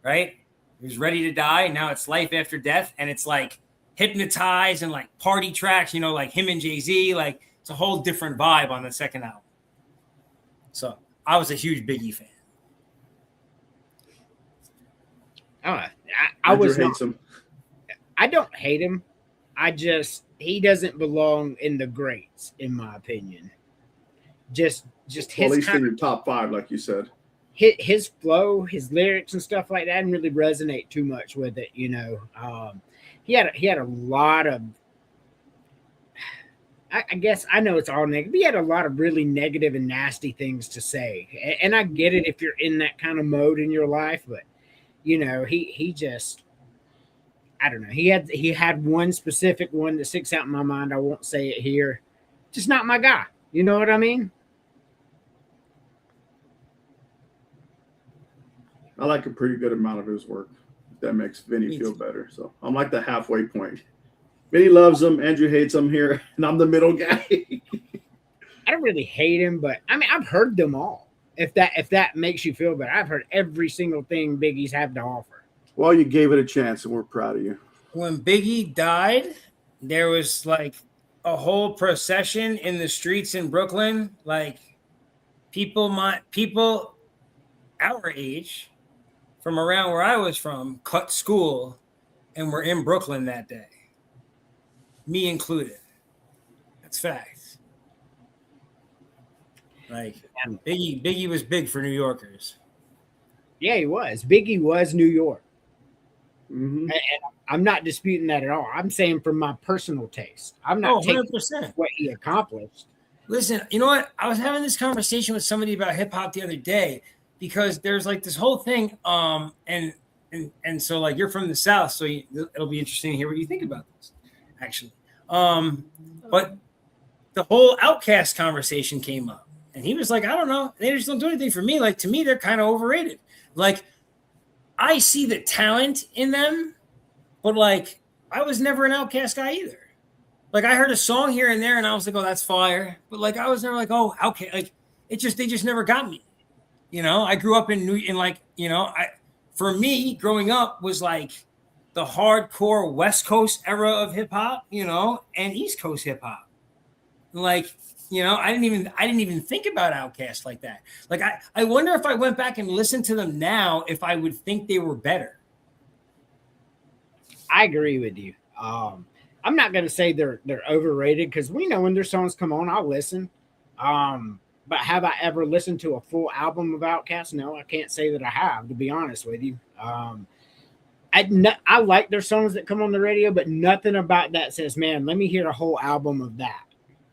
right? He was Ready to Die. Now it's Life After Death. And it's like Hypnotize and like party tracks, you know, like him and Jay-Z. Like it's a whole different vibe on the second album. So I was a huge Biggie fan. I was not, I don't hate him. He doesn't belong in the greats, in my opinion. Just his at least in your top 5, like you said. His flow, his lyrics and stuff like that didn't really resonate too much with it, you know. He had a lot of, I guess I know it's all negative. He had a lot of really negative and nasty things to say, and I get it if you're in that kind of mode in your life, but you know, he just. I don't know. He had one specific one that sticks out in my mind. I won't say it here. Just not my guy. You know what I mean? I like a pretty good amount of his work. That makes Vinny feel better. So I'm like the halfway point. Vinny loves him. Andrew hates him here, and I'm the middle guy. I don't really hate him, but I mean, I've heard them all. If that makes you feel better, I've heard every single thing Biggie's have to offer. Well, you gave it a chance, and we're proud of you. When Biggie died, there was like a whole procession in the streets in Brooklyn. Like people our age, from around where I was from, cut school and were in Brooklyn that day. Me included. That's facts. Like Biggie was big for New Yorkers. Yeah, he was. Biggie was New York. Mm-hmm. And I'm not disputing that at all. I'm saying from my personal taste. I'm not taking 100%. what he accomplished. Listen, you know what? I was having this conversation with somebody about hip hop the other day because there's like this whole thing. And so like you're from the South, so it'll be interesting to hear what you think about this, actually. But the whole Outkast conversation came up, and he was like, I don't know, they just don't do anything for me. Like to me, they're kind of overrated. Like I see the talent in them, but like I was never an Outkast guy either. Like I heard a song here and there, and I was like, "Oh, that's fire," but like I was never like, "Oh, Outkast." Like they just never got me. You know, I grew up for me, growing up was like the hardcore West Coast era of hip hop, you know, and East Coast hip hop. Like, you know, I didn't even think about Outkast like that. Like I wonder if I went back and listened to them now, if I would think they were better. I agree with you. I'm not going to say they're overrated because we know when their songs come on, I'll listen. But have I ever listened to a full album of Outkast? No, I can't say that I have, to be honest with you. I like their songs that come on the radio, but nothing about that says, man, let me hear a whole album of that.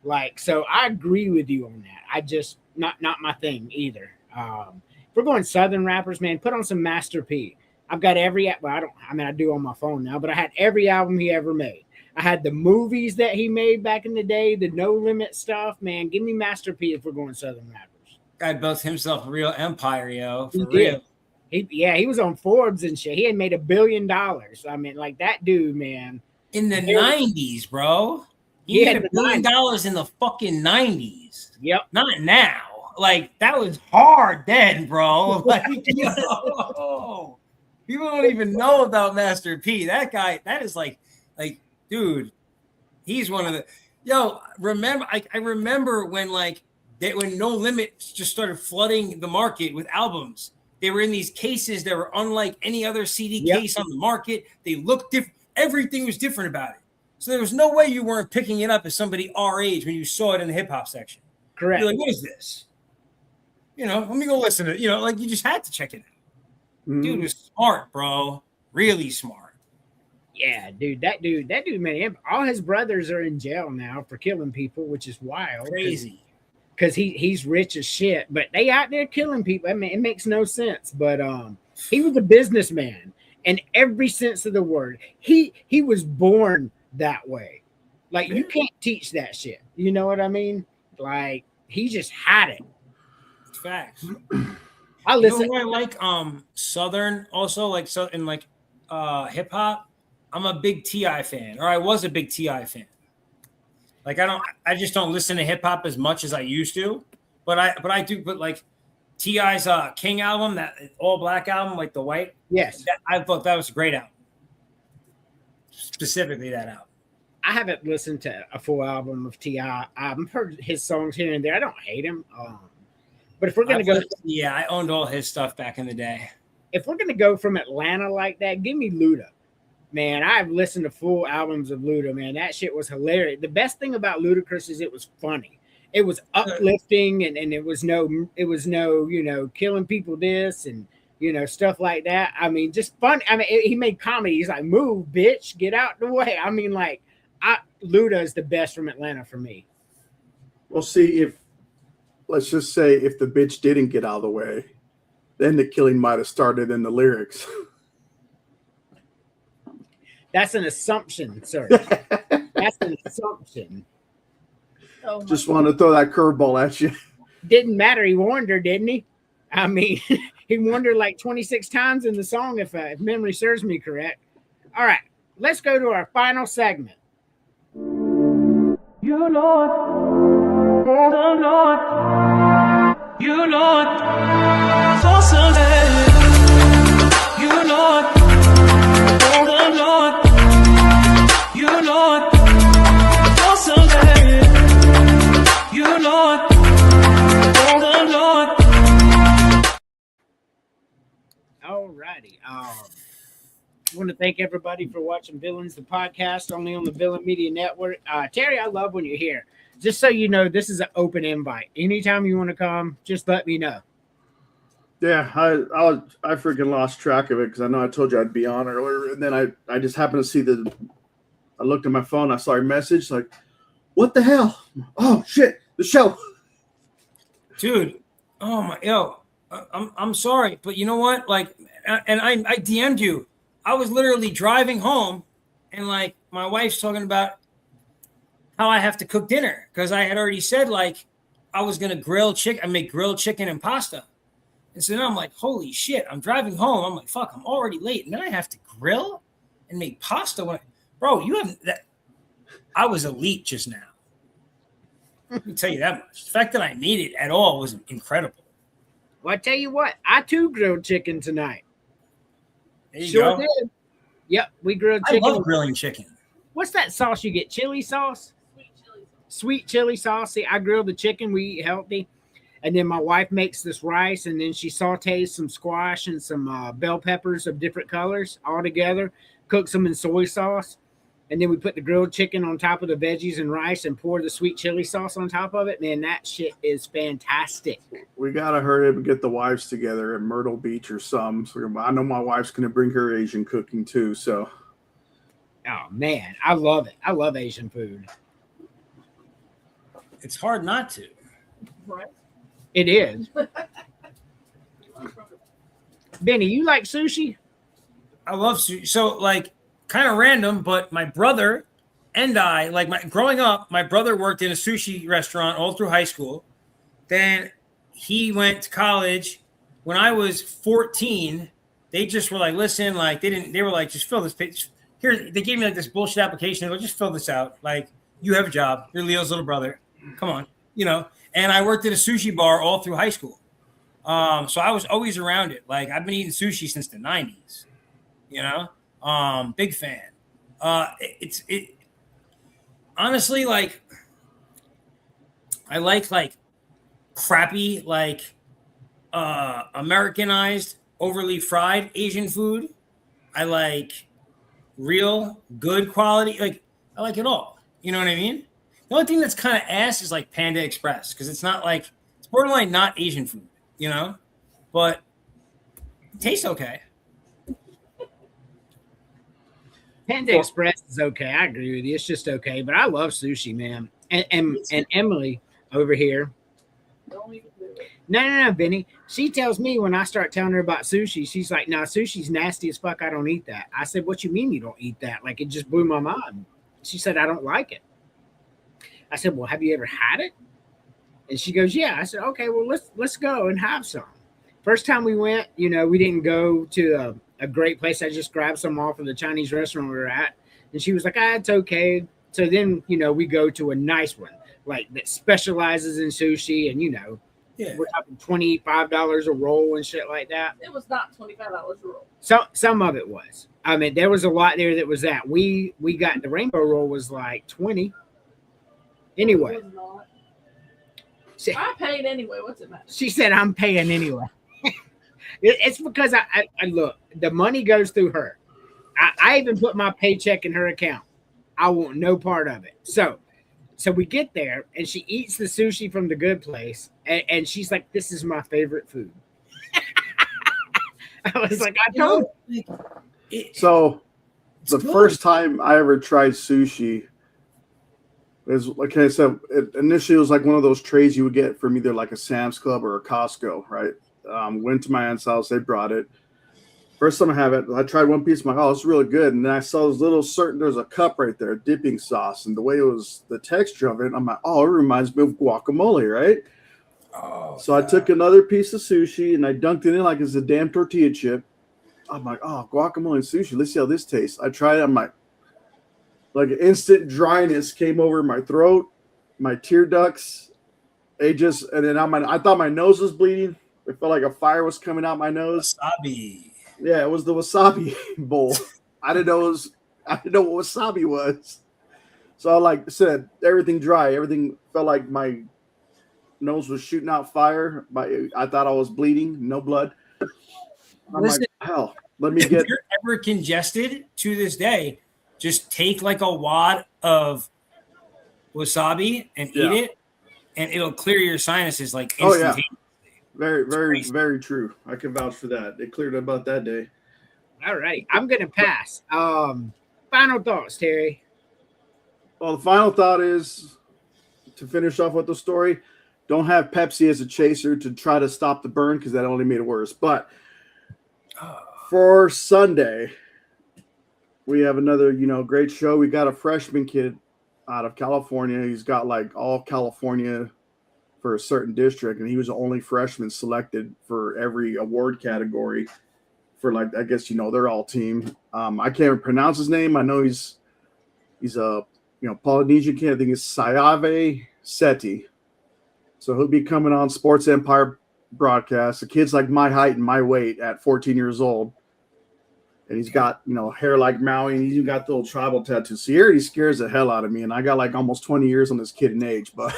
Like, so I agree with you on that. I just, not my thing either. If we're going Southern rappers, man, put on some Master P. I've got every, well, I do on my phone now, but I had every album he ever made. I had the movies that he made back in the day, the No Limit stuff, man. Give me Master P if we're going Southern rappers. Guy built himself a real empire, yo. For He real. did. He was on Forbes and shit. He had made $1 billion. I mean, like that dude, man. In the 90s, bro. He had $1 billion in the fucking 90s. Yep. Not now. Like, that was hard then, bro. Like, yo. People don't even know about Master P. That guy, that is like, dude, he's one of the. Yo, remember? I remember when when No Limit just started flooding the market with albums. They were in these cases that were unlike any other CD case on the market. They looked different. Everything was different about it. So there was no way you weren't picking it up as somebody our age when you saw it in the hip hop section. Correct. You're like, what is this? You know, let me go listen to it. You know, like you just had to check it out. Dude was smart, bro. Really smart. Yeah, dude. That dude, man. All his brothers are in jail now for killing people, which is wild. Crazy. because he's rich as shit. But they out there killing people. I mean, it makes no sense. But he was a businessman in every sense of the word. He was born that way. Like you can't teach that shit. You know what I mean? Like he just had it. Facts. I listen. You know who I like Southern also, like so in like hip hop. I'm a big T.I. fan, or I was a big T.I. fan. Like I just don't listen to hip hop as much as I used to, but I do. But like T.I.'s King album, that all black album, like the white. Yes, I thought that was a great album. Specifically, that album. I haven't listened to a full album of T.I. I've heard his songs here and there. I don't hate him. But if we're gonna go, I owned all his stuff back in the day. If we're gonna go from Atlanta like that, give me Luda. Man, I've listened to full albums of Luda, man. That shit was hilarious. The best thing about Ludacris is it was funny. It was uplifting and it was no, you know, killing people this and, you know, stuff like that. I mean, just fun. I mean, he made comedy. He's like, move, bitch, get out the way. I mean, like, Luda is the best from Atlanta for me. Well, see, let's just say if the bitch didn't get out of the way, then the killing might have started in the lyrics. That's an assumption, sir. That's an assumption. Oh just wanted to throw that curveball at you. Didn't matter. He warned her, didn't he? I mean, he warned her like 26 times in the song, if memory serves me correct. All right, let's go to our final segment. You Lord, oh Lord, you Lord, for Sunday, you Lord, oh Lord, you Lord, for Sunday, you Lord, oh Lord. All righty. I want to thank everybody for watching Villains, the podcast, only on the Villain Media Network. Terry, I love when you're here. Just so you know, this is an open invite. Anytime you want to come, just let me know. Yeah, I freaking lost track of it because I know I told you I'd be on earlier, and then I just happened to see I looked at my phone, I saw your message, like, what the hell? Oh shit, the show, dude. Oh my, I'm sorry, but you know what? Like, and I DM'd you. I was literally driving home, and like my wife's talking about how I have to cook dinner because I had already said like I was gonna grill chicken. I make grilled chicken and pasta, and so now I'm like, holy shit! I'm driving home. I'm like, fuck, I'm already late, and then I have to grill and make pasta. Bro, you haven't that. I was elite just now. Let me tell you that much. The fact that I made it at all was incredible. Well, I tell you what, I too grilled chicken tonight. There you Sure go. did. Yep, we grilled chicken. I love grilling chicken. What's that sauce you get? Chili sauce? Sweet chili sauce. See, I grilled the chicken. We eat healthy. And then my wife makes this rice, and then she sautés some squash and some bell peppers of different colors all together, cooks them in soy sauce. And then we put the grilled chicken on top of the veggies and rice and pour the sweet chili sauce on top of it. Man, that shit is fantastic. We got to hurry up and get the wives together at Myrtle Beach or some. So I know my wife's going to bring her Asian cooking too. So, oh, man, I love it. I love Asian food. It's hard not to. Right. It is. Benny, you like sushi? I love sushi. So, like, kind of random, but my brother and I, like, growing up, my brother worked in a sushi restaurant all through high school. Then he went to college. When I was 14, they just were like, listen, like, they were like, just fill this page. Here, they gave me like this bullshit application. They go, just fill this out. Like, you have a job. You're Leo's little brother. Come on, you know. And I worked at a sushi bar all through high school. So I was always around it. Like, I've been eating sushi since the 90s, you know. Big fan. It honestly, like, I like crappy, like Americanized, overly fried Asian food. I like real good quality. Like, I like it all. You know what I mean? The only thing that's kind of ass is like Panda Express because it's not like it's borderline not Asian food, you know, but it tastes okay. Panda Express is okay. I agree with you. It's just okay, but I love sushi, man. And Emily over here, Don't even do it. No, Benny. She tells me when I start telling her about sushi, she's like, "No, sushi's nasty as fuck. I don't eat that." I said, "What you mean you don't eat that?" Like, it just blew my mind. She said, "I don't like it." I said, "Well, have you ever had it?" And she goes, "Yeah." I said, "Okay, well, let's go and have some." First time we went, we didn't go to a great place. I just grabbed some off of the Chinese restaurant we were at, and she was like, "It's okay." So then, we go to a nice one, like that specializes in sushi, and Yeah. we're talking $25 a roll and shit like that. It was not $25 a roll. So some of it was. I mean, there was a lot there that was that. We got the rainbow roll was like 20. Anyway, It was not. I paid anyway. What's it matter? she said, "I'm paying anyway." It's because I look, the money goes through her. I even put my paycheck in her account. I want no part of it. So we get there and she eats the sushi from the good place, and she's like, "This is my favorite food." I was like, "I told you." So the first time I ever tried sushi is, like I said, initially it was like one of those trays you would get from either like a Sam's Club or a Costco, right? Went to my aunt's house, they brought it. First time I have it, I tried one piece, I'm like, "Oh, it's really good." And then I saw this there's a cup right there, dipping sauce, and the way it was, the texture of it, I'm like, "Oh, it reminds me of guacamole," right? Oh, So I took another piece of sushi and I dunked it in like it's a damn tortilla chip. I'm like, "Oh, guacamole and sushi. Let's see how this tastes." I tried it. I'm like instant dryness came over my throat, my tear ducts. And then I thought my nose was bleeding. It felt like a fire was coming out my nose. Wasabi. Yeah, it was the wasabi bowl. I didn't know what wasabi was. So like I said, everything dry. Everything felt like my nose was shooting out fire. I thought I was bleeding. No blood. I'm Listen, like, hell, let me if get. you're ever congested to this day, just take like a wad of wasabi and eat it, and it'll clear your sinuses like instantaneously. Oh, yeah. Very, very, very true. I can vouch for that. It cleared about that day. All right, I'm gonna pass. Final thoughts, Terry. Well, the final thought is to finish off with the story. Don't have Pepsi as a chaser to try to stop the burn, because that only made it worse. But for Sunday, we have another, great show. We got a freshman kid out of California. He's got like all California for a certain district, and he was the only freshman selected for every award category for, like, I guess, their all team. I can't pronounce his name. I know he's a Polynesian kid. I think it's Sayave Seti. So he'll be coming on Sports Empire broadcast. The kid's like my height and my weight at 14 years old. And he's got, hair like Maui, and he's even got the little tribal tattoos. So he already scares the hell out of me. And I got like almost 20 years on this kid in age. But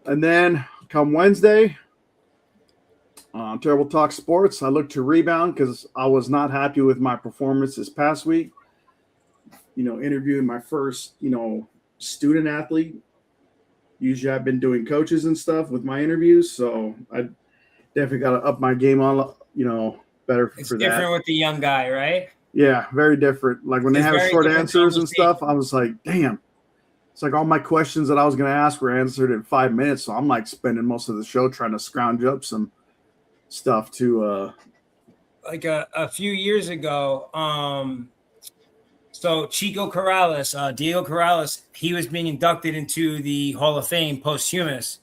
and then come Wednesday on Terrible Talk Sports, I look to rebound because I was not happy with my performance this past week. Interviewing my first, student athlete. Usually I've been doing coaches and stuff with my interviews. So I definitely got to up my game on, better It's for that. different with the young guy, right? Yeah, very different. Like when they It's have very short different answers and conversation. stuff, I was like, damn. It's like all my questions that I was going to ask were answered in 5 minutes. So I'm like spending most of the show trying to scrounge up some stuff to like a few years ago. So Chico Corrales, Diego Corrales, he was being inducted into the Hall of Fame posthumous.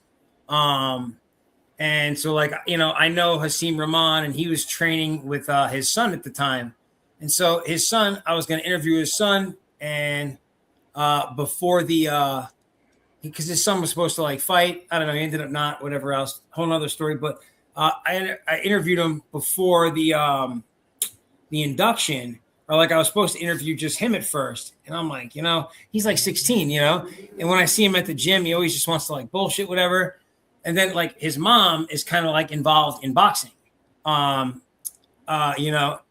And so, like, I know Hasim Rahman, and he was training with his son at the time. And so his son, I was going to interview his son, and before the because his son was supposed to like fight. I don't know. He ended up not, whatever else, whole nother story. But I interviewed him before the induction, or like I was supposed to interview just him at first. And I'm like, he's like 16, and when I see him at the gym, he always just wants to like bullshit, whatever. And then like his mom is kind of like involved in boxing, and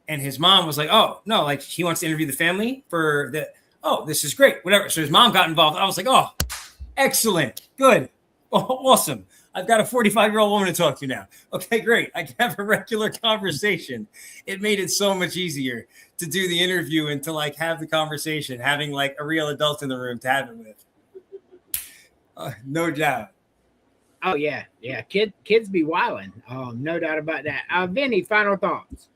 his mom was like, "Oh no, like he wants to interview the family for the, oh, this is great, whatever." So his mom got involved. I was like, "Oh, excellent, good, awesome. I've got a 45-year-old woman to talk to now. Okay, great. I can have a regular conversation." It made it so much easier to do the interview and to like have the conversation, having like a real adult in the room to have it with. No doubt. Oh yeah, kids be wilding. No doubt about that. Vinny, final thoughts.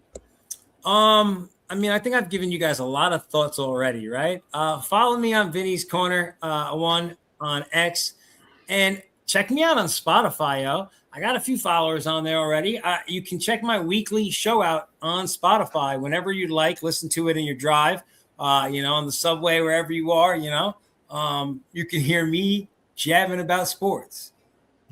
I mean, I think I've given you guys a lot of thoughts already, right? Follow me on Vinny's Corner 1 on X, and check me out on Spotify, yo. I got a few followers on there already. You can check my weekly show out on Spotify whenever you'd like. Listen to it in your drive, on the subway, wherever you are, you can hear me jabbing about sports.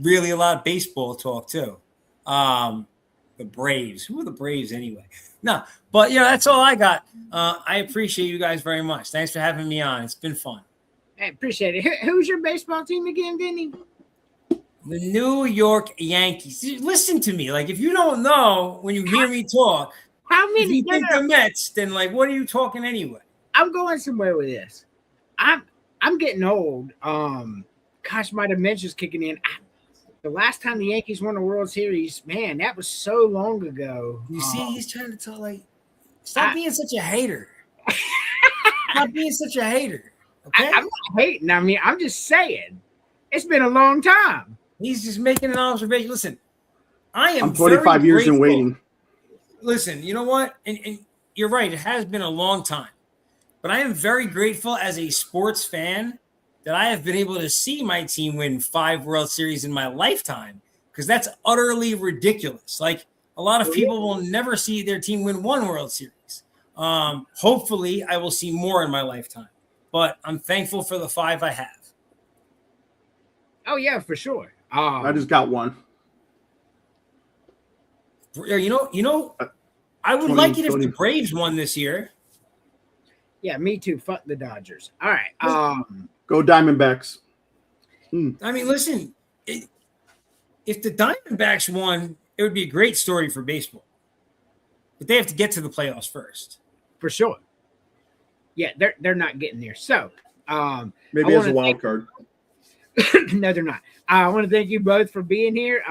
Really a lot of baseball talk too. The Braves. Who are the Braves anyway? No, but that's all I got. I appreciate you guys very much. Thanks for having me on. It's been fun. I appreciate it. Who's your baseball team again, Vinny? The New York Yankees. Listen to me. Like, if you don't know when you hear me talk, how many? If you think the Mets, then what are you talking anyway? I'm going somewhere with this. I'm getting old. Gosh, my dementia's kicking in. The last time the Yankees won the World Series, man, that was so long ago. You see, he's trying to tell stop being such a hater. Stop being such a hater. Okay, I'm not hating. I mean, I'm just saying it's been a long time. He's just making an observation. Listen, I'm 25 years in waiting. Listen, you know what? And you're right. It has been a long time, but I am very grateful as a sports fan that I have been able to see my team win 5 World Series in my lifetime, because that's utterly ridiculous. Like, a lot of people will never see their team win 1 World Series. Hopefully, I will see more in my lifetime, but I'm thankful for the 5 I have. Oh yeah, for sure. I just got 1. I would like it if the Braves won this year. Yeah, me too. Fuck the Dodgers. All right. Go Diamondbacks. I mean, listen, if the Diamondbacks won, it would be a great story for baseball. But they have to get to the playoffs first. For sure. Yeah, they're not getting there. So maybe as a wild card. No, they're not. I want to thank you both for being here.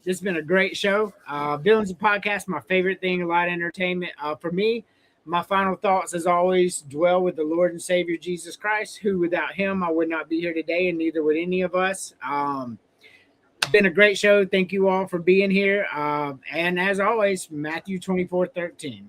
This has been a great show. Villains of Podcast, my favorite thing in light entertainment. For me, my final thoughts, as always, dwell with the Lord and Savior Jesus Christ, who without him I would not be here today, and neither would any of us. It's been a great show. Thank you all for being here. And as always, Matthew 24:13.